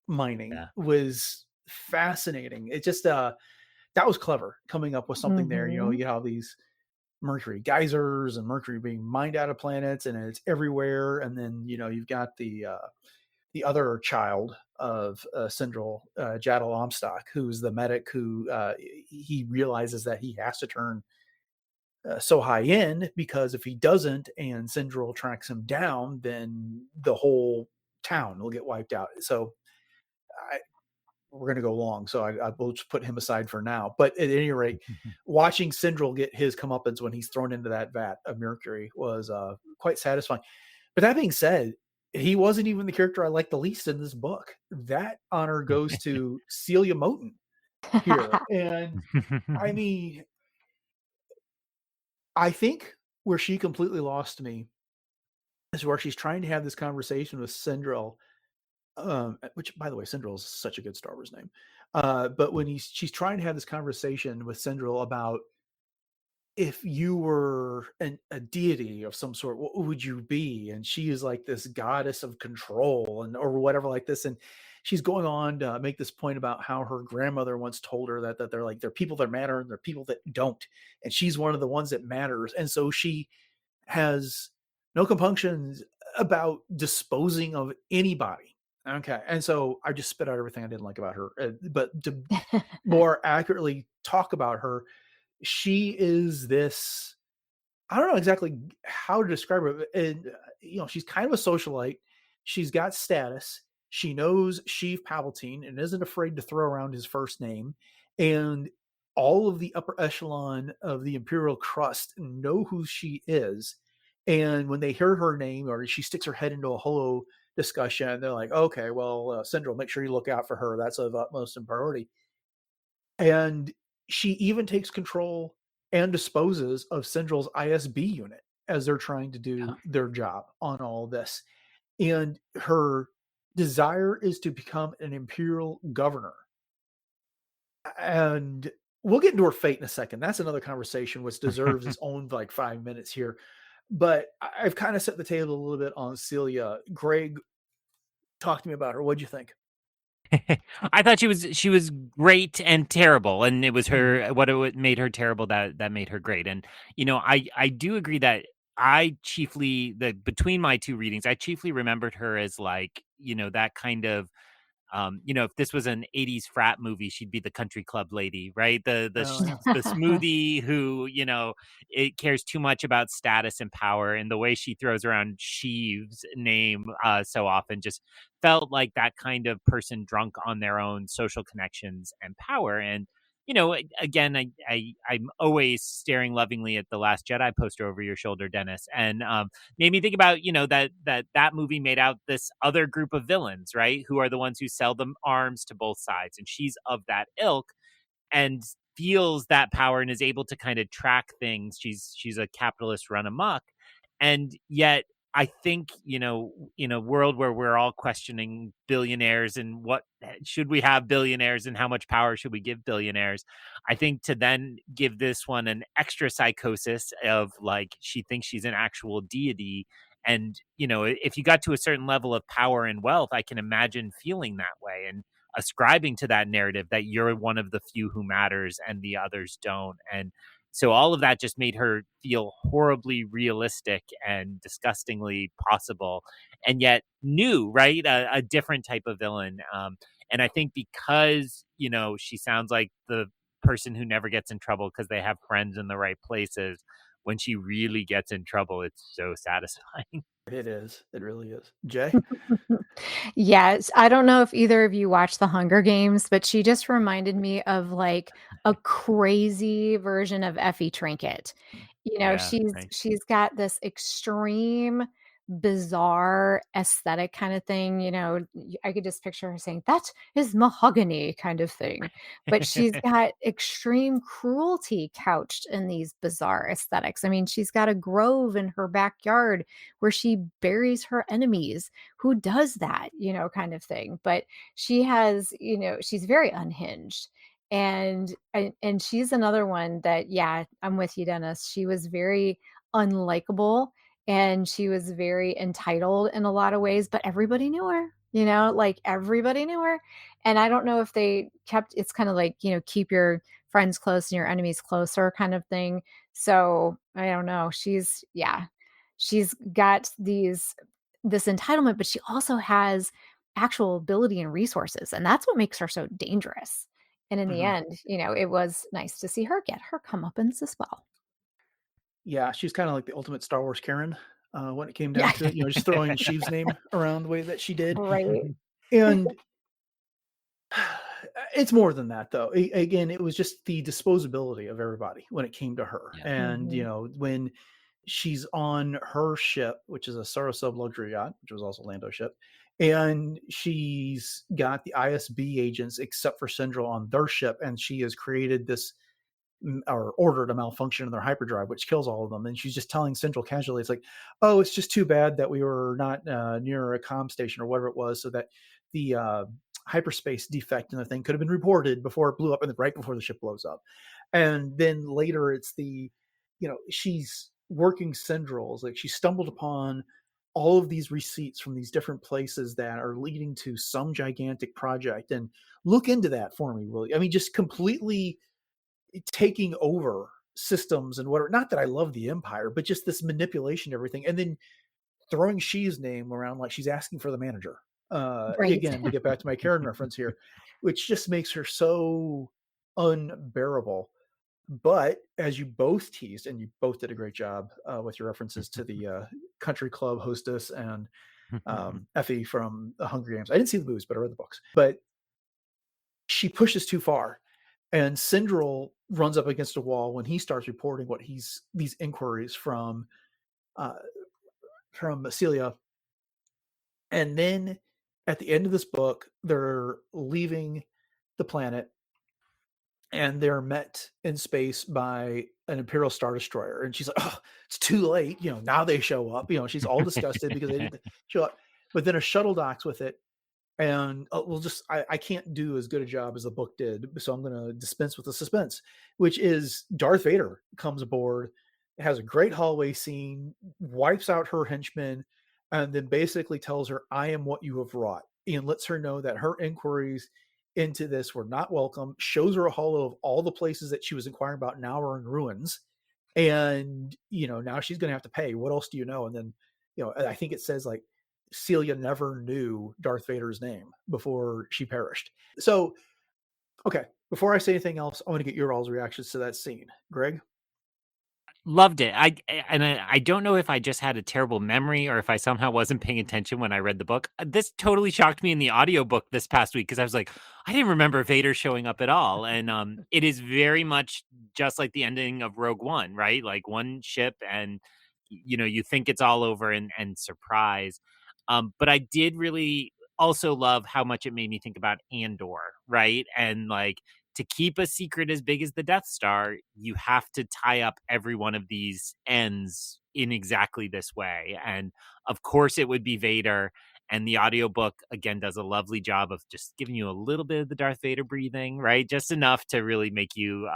mining, yeah. was fascinating. It just that was clever coming up with something there. Mhm. You have these mercury geysers and mercury being mined out of planets, and it's everywhere. And then you've got the other child of Sindel, Jadal Amstock, who's the medic who he realizes that he has to turn so high in, because if he doesn't and Sindel tracks him down, then the whole town will get wiped out. So we're going to go long, so I will just put him aside for now. But at any rate, watching Sindel get his comeuppance when he's thrown into that vat of mercury was quite satisfying. But that being said, he wasn't even the character I liked the least in this book. That honor goes to Celia Moten here. And I mean, I think where she completely lost me is where she's trying to have this conversation with Sindel, which, by the way, Sindel is such a good Star Wars name. But when she's trying to have this conversation with Sindel about, if you were a deity of some sort, what would you be? And she is like this goddess of control and or whatever like this. And she's going on to make this point about how her grandmother once told her that they're people that matter and they're people that don't. And she's one of the ones that matters. And so she has no compunctions about disposing of anybody. Okay. And so I just spit out everything I didn't like about her. But to more accurately talk about her, she is this, I don't know exactly how to describe her. And she's kind of a socialite. She's got status. She knows Sheev Palpatine and isn't afraid to throw around his first name. And all of the upper echelon of the Imperial crust know who she is. And when they hear her name, or she sticks her head into a holo discussion, they're like, okay, well, Sindel, make sure you look out for her. That's of utmost priority. And she even takes control and disposes of Sindel's ISB unit as they're trying to do their job on all this. And her desire is to become an imperial governor. And we'll get into her fate in a second. That's another conversation which deserves its own 5 minutes here. But I've kind of set the table a little bit on Celia. Greg, talk to me about her. What'd you think? I thought she was great and terrible, and it was Mhm. her what made her terrible that made her great. And I do agree that between my two readings, I chiefly remembered her as that kind of if this was an 80s frat movie, she'd be the country club lady, right? Oh, yeah. The smoothie who, it cares too much about status and power, and the way she throws around Sheev's name so often just felt like that kind of person drunk on their own social connections and power. And again, I'm always staring lovingly at the Last Jedi poster over your shoulder, Dennis, and made me think about that movie made out this other group of villains, right, who are the ones who sell them arms to both sides, and she's of that ilk and feels that power and is able to kind of track things. She's a capitalist run amok, and yet I think in a world where we're all questioning billionaires and what should we have billionaires and how much power should we give billionaires, I think to then give this one an extra psychosis of she thinks she's an actual deity. And if you got to a certain level of power and wealth, I can imagine feeling that way and ascribing to that narrative that you're one of the few who matters and the others don't. And so all of that just made her feel horribly realistic and disgustingly possible, and yet new, right? A different type of villain. And I think because, she sounds like the person who never gets in trouble because they have friends in the right places. When she really gets in trouble, it's so satisfying. It is. It really is. Jay? Yes, I don't know if either of you watched The Hunger Games, but she just reminded me of a crazy version of Effie Trinket. Yeah, She's right. she's got this extreme bizarre aesthetic kind of thing. I could just picture her saying, "That is mahogany," kind of thing. But she's got extreme cruelty couched in these bizarre aesthetics. I mean, she's got a grove in her backyard where she buries her enemies. Who does that, kind of thing? But she's very unhinged. And she's another one that, yeah, I'm with you, Dennis. She was very unlikable, and she was very entitled in a lot of ways, but everybody knew her, like everybody knew her. And I don't know if they kept, it's kind of like, keep your friends close and your enemies closer kind of thing. So I don't know. She's got this entitlement, but she also has actual ability and resources. And that's what makes her so dangerous. And in the Mhm. end, it was nice to see her get her comeuppance as well. Yeah, she's kinda like the ultimate Star Wars Karen, when it came Yeah. down to it, just throwing Sheev's name around the way that she did. Right. And it's more than that, though. Again, it was just the disposability of everybody when it came to her. Yeah. And, Mhm. when she's on her ship, which is a Sarasub luxury yacht, which was also Lando's ship, and she's got the ISB agents, except for Syndrome, on their ship, and she has created this or ordered a malfunction in their hyperdrive, which kills all of them. And she's just telling Central casually, it's like, oh, it's just too bad that we were not near a comm station or whatever it was, so that the hyperspace defect in the thing could have been reported before it blew up, and right before the ship blows up. And then later, it's she's working Centrals, like she stumbled upon all of these receipts from these different places that are leading to some gigantic project. And look into that for me, Willie. I mean, just completely taking over systems and whatever. Not that I love the Empire, but just this manipulation of everything, and then throwing Shee's name around like she's asking for the manager. Right. Again, to get back to my Karen reference here, which just makes her so unbearable. But as you both teased, and you both did a great job with your references to the country club hostess and Effie from the Hunger Games. I didn't see the movies, but I read the books. But she pushes too far. And Syndrome runs up against a wall when he starts reporting these inquiries uh, from Celia. And then at the end of this book, they're leaving the planet, and they're met in space by an Imperial Star Destroyer. And she's like, "Oh, it's too late." Now they show up. She's all disgusted because they didn't show up. But then a shuttle docks with it, and I can't do as good a job as the book did, so I'm going to dispense with the suspense, which is Darth Vader comes aboard, has a great hallway scene, wipes out her henchmen, and then basically tells her, "I am what you have wrought," and lets her know that her inquiries into this were not welcome, shows her a holo of all the places that she was inquiring about now are in ruins. And now she's going to have to pay. What else do you know? And then I think it says like Celia never knew Darth Vader's name before she perished. So, okay, before I say anything else, I want to get your all's reactions to that scene. Greg? Loved it. I don't know if I just had a terrible memory or if I somehow wasn't paying attention when I read the book. This totally shocked me in the audiobook this past week because I was like, I didn't remember Vader showing up at all. And it is very much just like the ending of Rogue One, right? Like one ship and you think it's all over and surprise. But I did really also love how much it made me think about Andor, right? And like to keep a secret as big as the Death Star, you have to tie up every one of these ends in exactly this way. And of course, it would be Vader. And the audiobook, again, does a lovely job of just giving you a little bit of the Darth Vader breathing, right? Just enough to really make you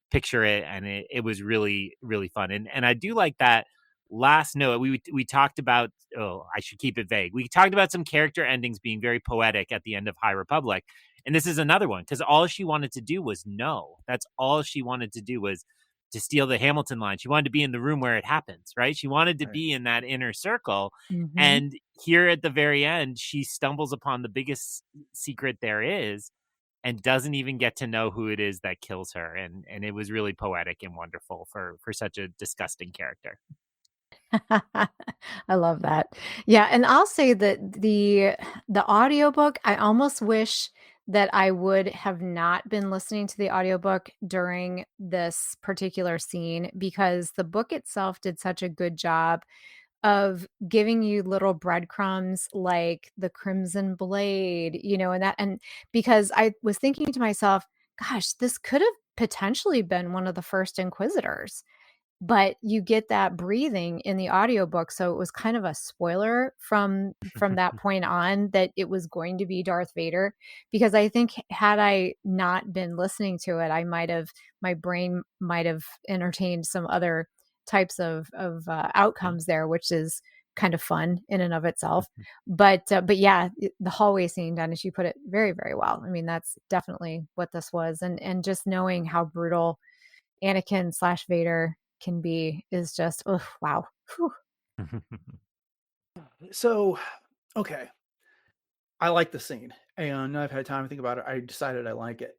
picture it. And it was really, really fun. And I do like that last note. We talked about, I should keep it vague. We talked about some character endings being very poetic at the end of High Republic. And this is another one because all she wanted to do was know. That's all she wanted to do was to steal the Hamilton line. She wanted to be in the room where it happens, right? She wanted to Right. be in that inner circle. Mhm. And here at the very end, she stumbles upon the biggest secret there is and doesn't even get to know who it is that kills her. And it was really poetic and wonderful for such a disgusting character. I love that. Yeah, and I'll say that the audiobook, I almost wish that I would have not been listening to the audiobook during this particular scene because the book itself did such a good job of giving you little breadcrumbs like the Crimson Blade, and because I was thinking to myself, gosh, this could have potentially been one of the first Inquisitors. But you get that breathing in the audiobook, so it was kind of a spoiler from that point on that it was going to be Darth Vader, because I think had I not been listening to it, my brain might have entertained some other types of outcomes there, which is kind of fun in and of itself. But yeah, the hallway scene, Dennis, you put it very, very well. I mean, that's definitely what this was, and just knowing how brutal Anakin/Vader can be is just, oh, wow. Whew. So, okay, I like the scene, and I've had time to think about it. I decided I like it,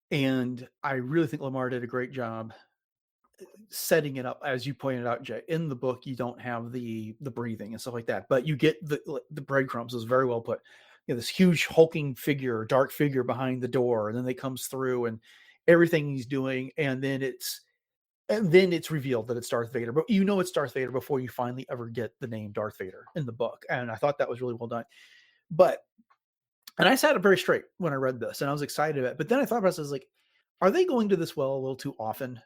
and I really think Lamar did a great job setting it up. As you pointed out, Jay, in the book you don't have the breathing and stuff like that, but you get the breadcrumbs. Is very well put. This huge hulking figure, dark figure behind the door, and then they comes through and everything he's doing, and then it's revealed that it's Darth Vader. But it's Darth Vader before you finally ever get the name Darth Vader in the book, and I thought that was really well done. And I sat up very straight when I read this, and I was excited about it. But then I thought about it, I was like, are they going to this well a little too often?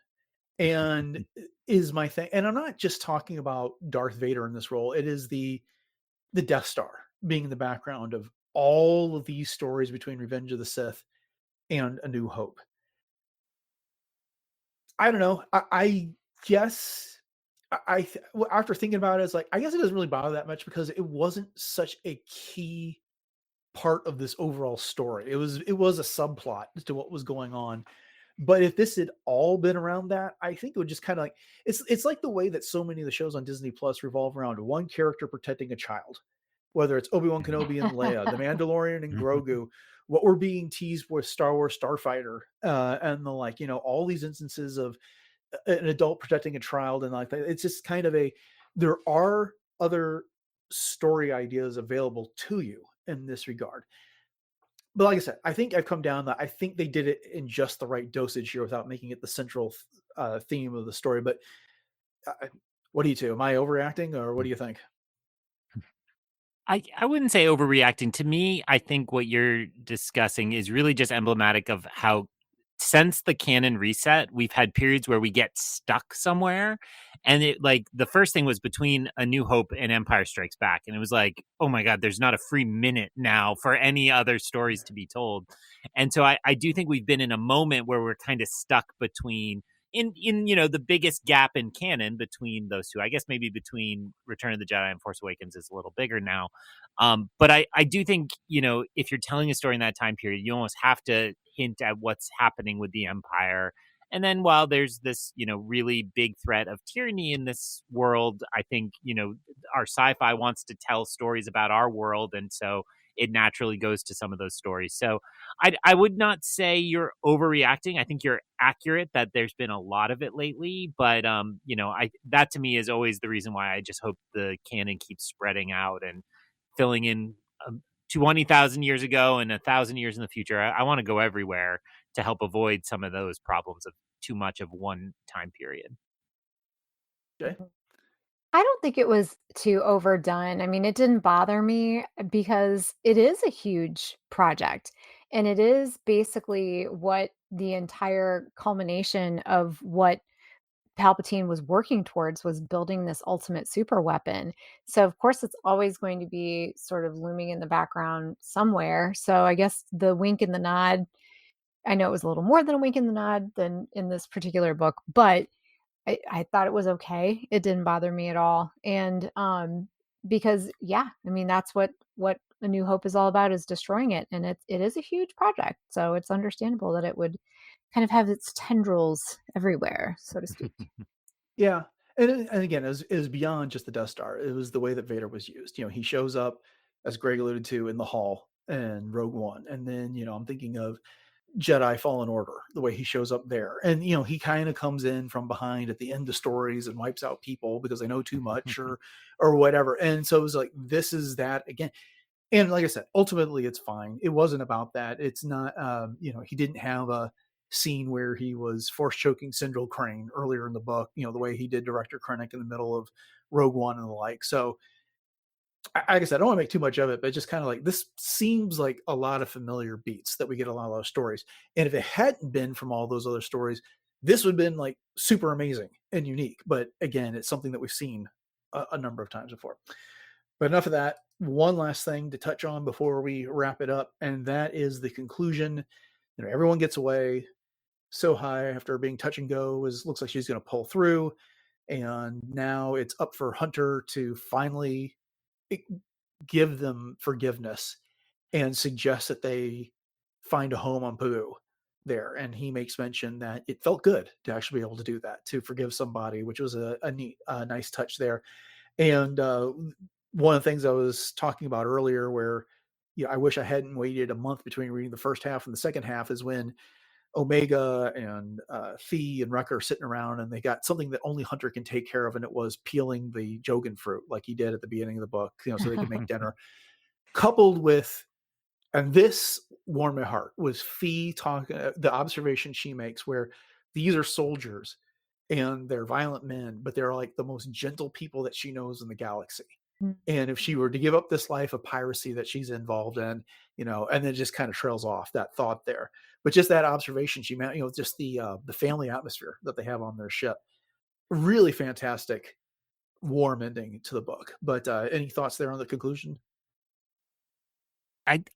And is my thing, and I'm not just talking about Darth Vader in this role. It is the Death Star being in the background of all of these stories between Revenge of the Sith and A New Hope. I don't know. I guess after thinking about it, it's like, I guess it doesn't really bother that much because it wasn't such a key part of this overall story. It was a subplot to what was going on. But if this had all been around that, I think it would just kind of like, it's like the way that so many of the shows on Disney Plus revolve around one character protecting a child, whether it's Obi-Wan Kenobi and Leia, the Mandalorian and Grogu, what we're being teased with Star Wars Starfighter, and the like, all these instances of an adult protecting a child and like that. It's just kind of there are other story ideas available to you in this regard. But like I said, I think I've come down that I think they did it in just the right dosage here without making it the central theme of the story. But what do you two? Am I overreacting, or what do you think? I wouldn't say overreacting. To me, I think what you're discussing is really just emblematic of how, since the canon reset, we've had periods where we get stuck somewhere. And it, like, the first thing was between A New Hope and Empire Strikes Back. And it was like, oh my God, there's not a free minute now for any other stories to be told. And so I do think we've been in a moment where we're kind of stuck between, in the biggest gap in canon between those two. I guess maybe between Return of the Jedi and Force Awakens is a little bigger now. But I do think, if you're telling a story in that time period, you almost have to hint at what's happening with the Empire. And then while there's this, really big threat of tyranny in this world, I think, our sci-fi wants to tell stories about our world. And so it naturally goes to some of those stories. So I would not say you're overreacting. I think you're accurate that there's been a lot of it lately. But, that to me is always the reason why I just hope the canon keeps spreading out and filling in 20,000 years ago and 1,000 years in the future. I want to go everywhere to help avoid some of those problems of too much of one time period. Jay? I don't think it was too overdone. I mean, it didn't bother me because it is a huge project, and it is basically what the entire culmination of what Palpatine was working towards was building this ultimate super weapon. So of course it's always going to be sort of looming in the background somewhere. So I guess the wink and the nod, I know it was a little more than a wink and the nod than in this particular book, but I thought it was okay. It didn't bother me at all. And because yeah, I mean that's what A New Hope is all about, is destroying it. And it is a huge project. So it's understandable that it would kind of have its tendrils everywhere, so to speak. Yeah. And again, it was beyond just the Death Star. It was the way that Vader was used. He shows up, as Greg alluded to, in the hall and Rogue One. And then, I'm thinking of Jedi Fallen Order, the way he shows up there. And, he kind of comes in from behind at the end of stories and wipes out people because they know too much or whatever. And so it was like, this is that again. And like I said, ultimately it's fine. It wasn't about that. It's not, he didn't have a scene where he was force choking Syndrome Crane earlier in the book, the way he did Director Krennic in the middle of Rogue One and the like. So like I said, I don't want to make too much of it, but just kind of like this seems like a lot of familiar beats that we get a lot of those stories. And if it hadn't been from all those other stories, this would have been like super amazing and unique. But again, it's something that we've seen a number of times before. But enough of that. One last thing to touch on before we wrap it up, and that is the conclusion. You know, everyone gets away. So high after being touch and go looks like she's going to pull through, and now it's up for Hunter to finally give them forgiveness and suggest that they find a home on Pooh there. And he makes mention that it felt good to actually be able to do that, to forgive somebody, which was a neat, nice touch there. And one of the things I was talking about earlier, where I wish I hadn't waited a month between reading the first half and the second half, is when Omega and Fee and Wrecker are sitting around and they got something that only Hunter can take care of, and it was peeling the Jogan fruit like he did at the beginning of the book, so they could make dinner. Coupled with, and this warmed my heart, was Fee talking, the observation she makes, where these are soldiers and they're violent men, but they're like the most gentle people that she knows in the galaxy. And if she were to give up this life of piracy that she's involved in, and then just kind of trails off that thought there. But just that observation she made, just the family atmosphere that they have on their ship. Really fantastic, warm ending to the book. But any thoughts there on the conclusion?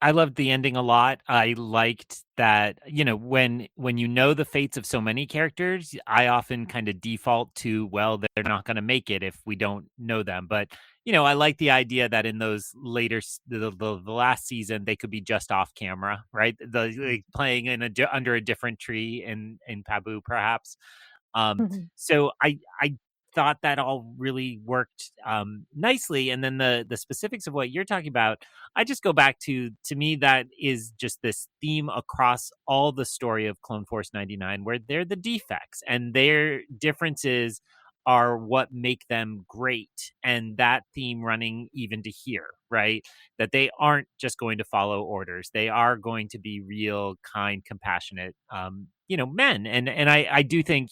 I loved the ending a lot. I liked that, when the fates of so many characters, I often kind of default to, well, they're not going to make it if we don't know them. But, I like the idea that in those later, the last season, they could be just off camera, right? Like playing under a different tree in Pabu, perhaps. So I thought that all really worked nicely. And then the specifics of what you're talking about, I just go back to me, that is just this theme across all the story of Clone Force 99, where they're the defects and their differences are what make them great. And that theme running even to here, right? That they aren't just going to follow orders. They are going to be real, kind, compassionate, men. And I do think,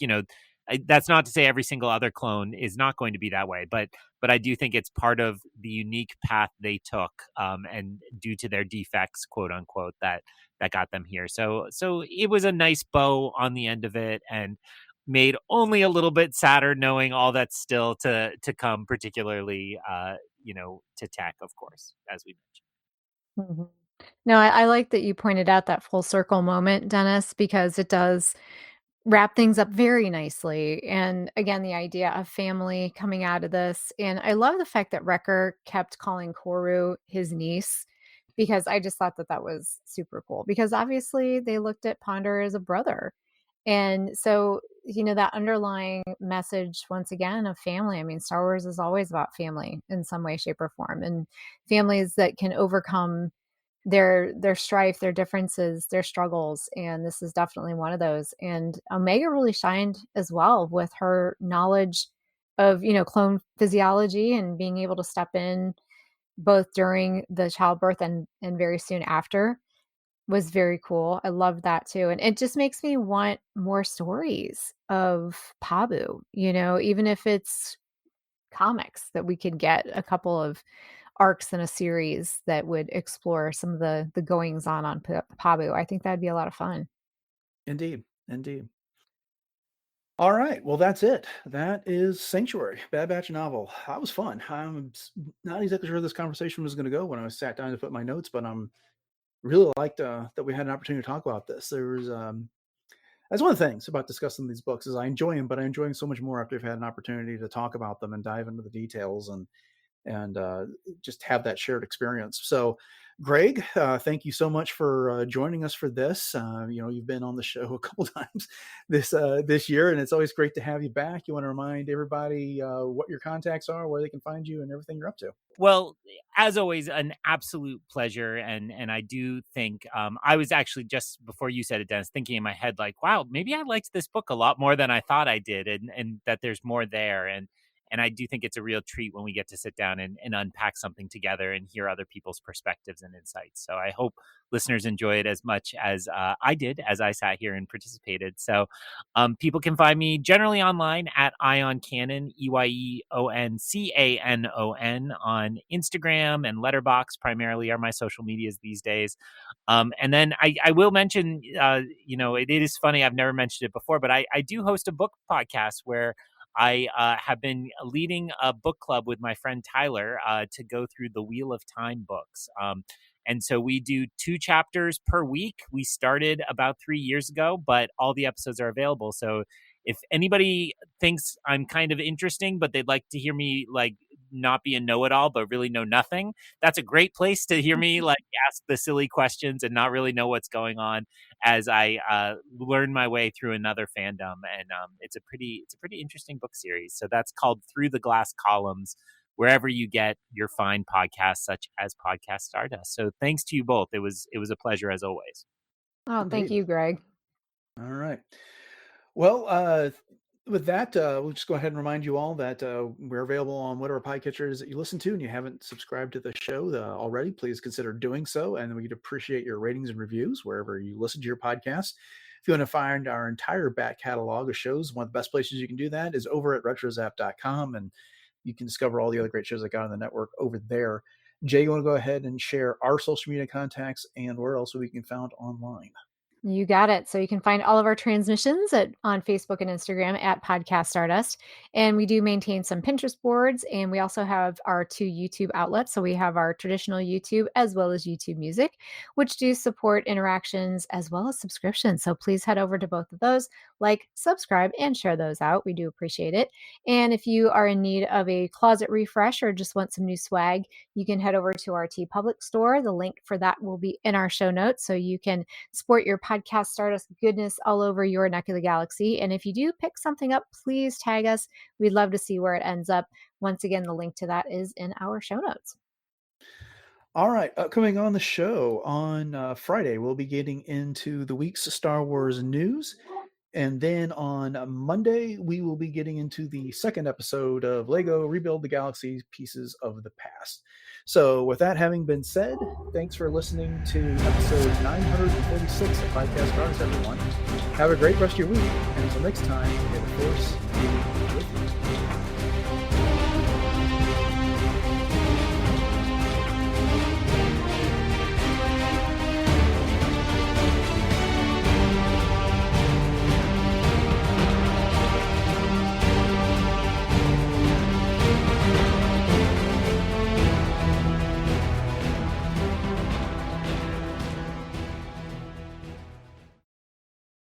that's not to say every single other clone is not going to be that way, but I do think it's part of the unique path they took, and due to their defects, quote unquote, that got them here. So it was a nice bow on the end of it, and made only a little bit sadder knowing all that's still to come, particularly to Tech, of course, as we mentioned. Mhm. No, I like that you pointed out that full circle moment, Dennis, because it does wrap things up very nicely. And again, the idea of family coming out of this. And I love the fact that Wrecker kept calling Koru his niece, because I just thought that that was super cool, because obviously they looked at Ponder as a brother. And so, that underlying message, once again, of family. I mean, Star Wars is always about family in some way, shape, or form, and families that can overcome their strife, their differences, their struggles, and this is definitely one of those. And Omega really shined as well with her knowledge of, clone physiology, and being able to step in both during the childbirth and very soon after was very cool. I love that too. And it just makes me want more stories of Pabu, even if it's comics, that we could get a couple of arcs in a series that would explore some of the goings on Pabu. I think that'd be a lot of fun. Indeed. All right. Well, that's it. That is Sanctuary, Bad Batch novel. That was fun. I'm not exactly sure where this conversation was going to go when I sat down to put my notes, but I'm really liked that we had an opportunity to talk about this. That's one of the things about discussing these books, is I enjoy them, but I enjoy them so much more after I've had an opportunity to talk about them and dive into the details and just have that shared experience. So, Greg, thank you so much for joining us for this. You've been on the show a couple times this year, and it's always great to have you back. You want to remind everybody what your contacts are, where they can find you, and everything you're up to. Well, as always, an absolute pleasure. And I do think I was actually, just before you said it, Dennis, thinking in my head, like, wow, maybe I liked this book a lot more than I thought I did, and that there's more there. And I do think it's a real treat when we get to sit down and unpack something together and hear other people's perspectives and insights. So I hope listeners enjoy it as much as I did as I sat here and participated. So people can find me generally online at Ion Cannon, EYEONCANON, on Instagram and Letterboxd primarily are my social medias these days. And then I will mention, it is funny, I've never mentioned it before, but I do host a book podcast where I have been leading a book club with my friend Tyler to go through the Wheel of Time books. And so we do 2 chapters per week. We started about 3 years ago, but all the episodes are available. So if anybody thinks I'm kind of interesting, but they'd like to hear me like not be a know-it-all, but really know nothing, that's a great place to hear me like ask the silly questions and not really know what's going on as I learn my way through another fandom. And it's a pretty interesting book series. So that's called Through the Glass Columns, wherever you get your fine podcasts, such as Podcast Stardust. So thanks to you both. It was a pleasure as always. Oh, thank you, Greg. All right. Well, with that, we'll just go ahead and remind you all that we're available on whatever podcatchers that you listen to, and you haven't subscribed to the show already, please consider doing so. And we'd appreciate your ratings and reviews wherever you listen to your podcast. If you want to find our entire back catalog of shows, one of the best places you can do that is over at retrozap.com, and you can discover all the other great shows I got on the network over there. Jay, you want to go ahead and share our social media contacts and where else we can be found online? You got it. So you can find all of our transmissions on Facebook and Instagram at Podcast Stardust. And we do maintain some Pinterest boards. And we also have our 2 YouTube outlets. So we have our traditional YouTube as well as YouTube Music, which do support interactions as well as subscriptions. So please head over to both of those, like, subscribe, and share those out. We do appreciate it. And if you are in need of a closet refresh or just want some new swag, you can head over to our TeePublic store. The link for that will be in our show notes. So you can sport your Podcast Stardust goodness all over your neck of the galaxy. And if you do pick something up, please tag us. We'd love to see where it ends up. Once again, the link to that is in our show notes. All right. Upcoming on the show on Friday, we'll be getting into the week's Star Wars news. And then on Monday, we will be getting into the second episode of Lego Rebuild the Galaxy Pieces of the Past. So with that having been said, thanks for listening to episode 946 of Podcast Stardust, everyone. Have a great rest of your week. And until next time, may the Force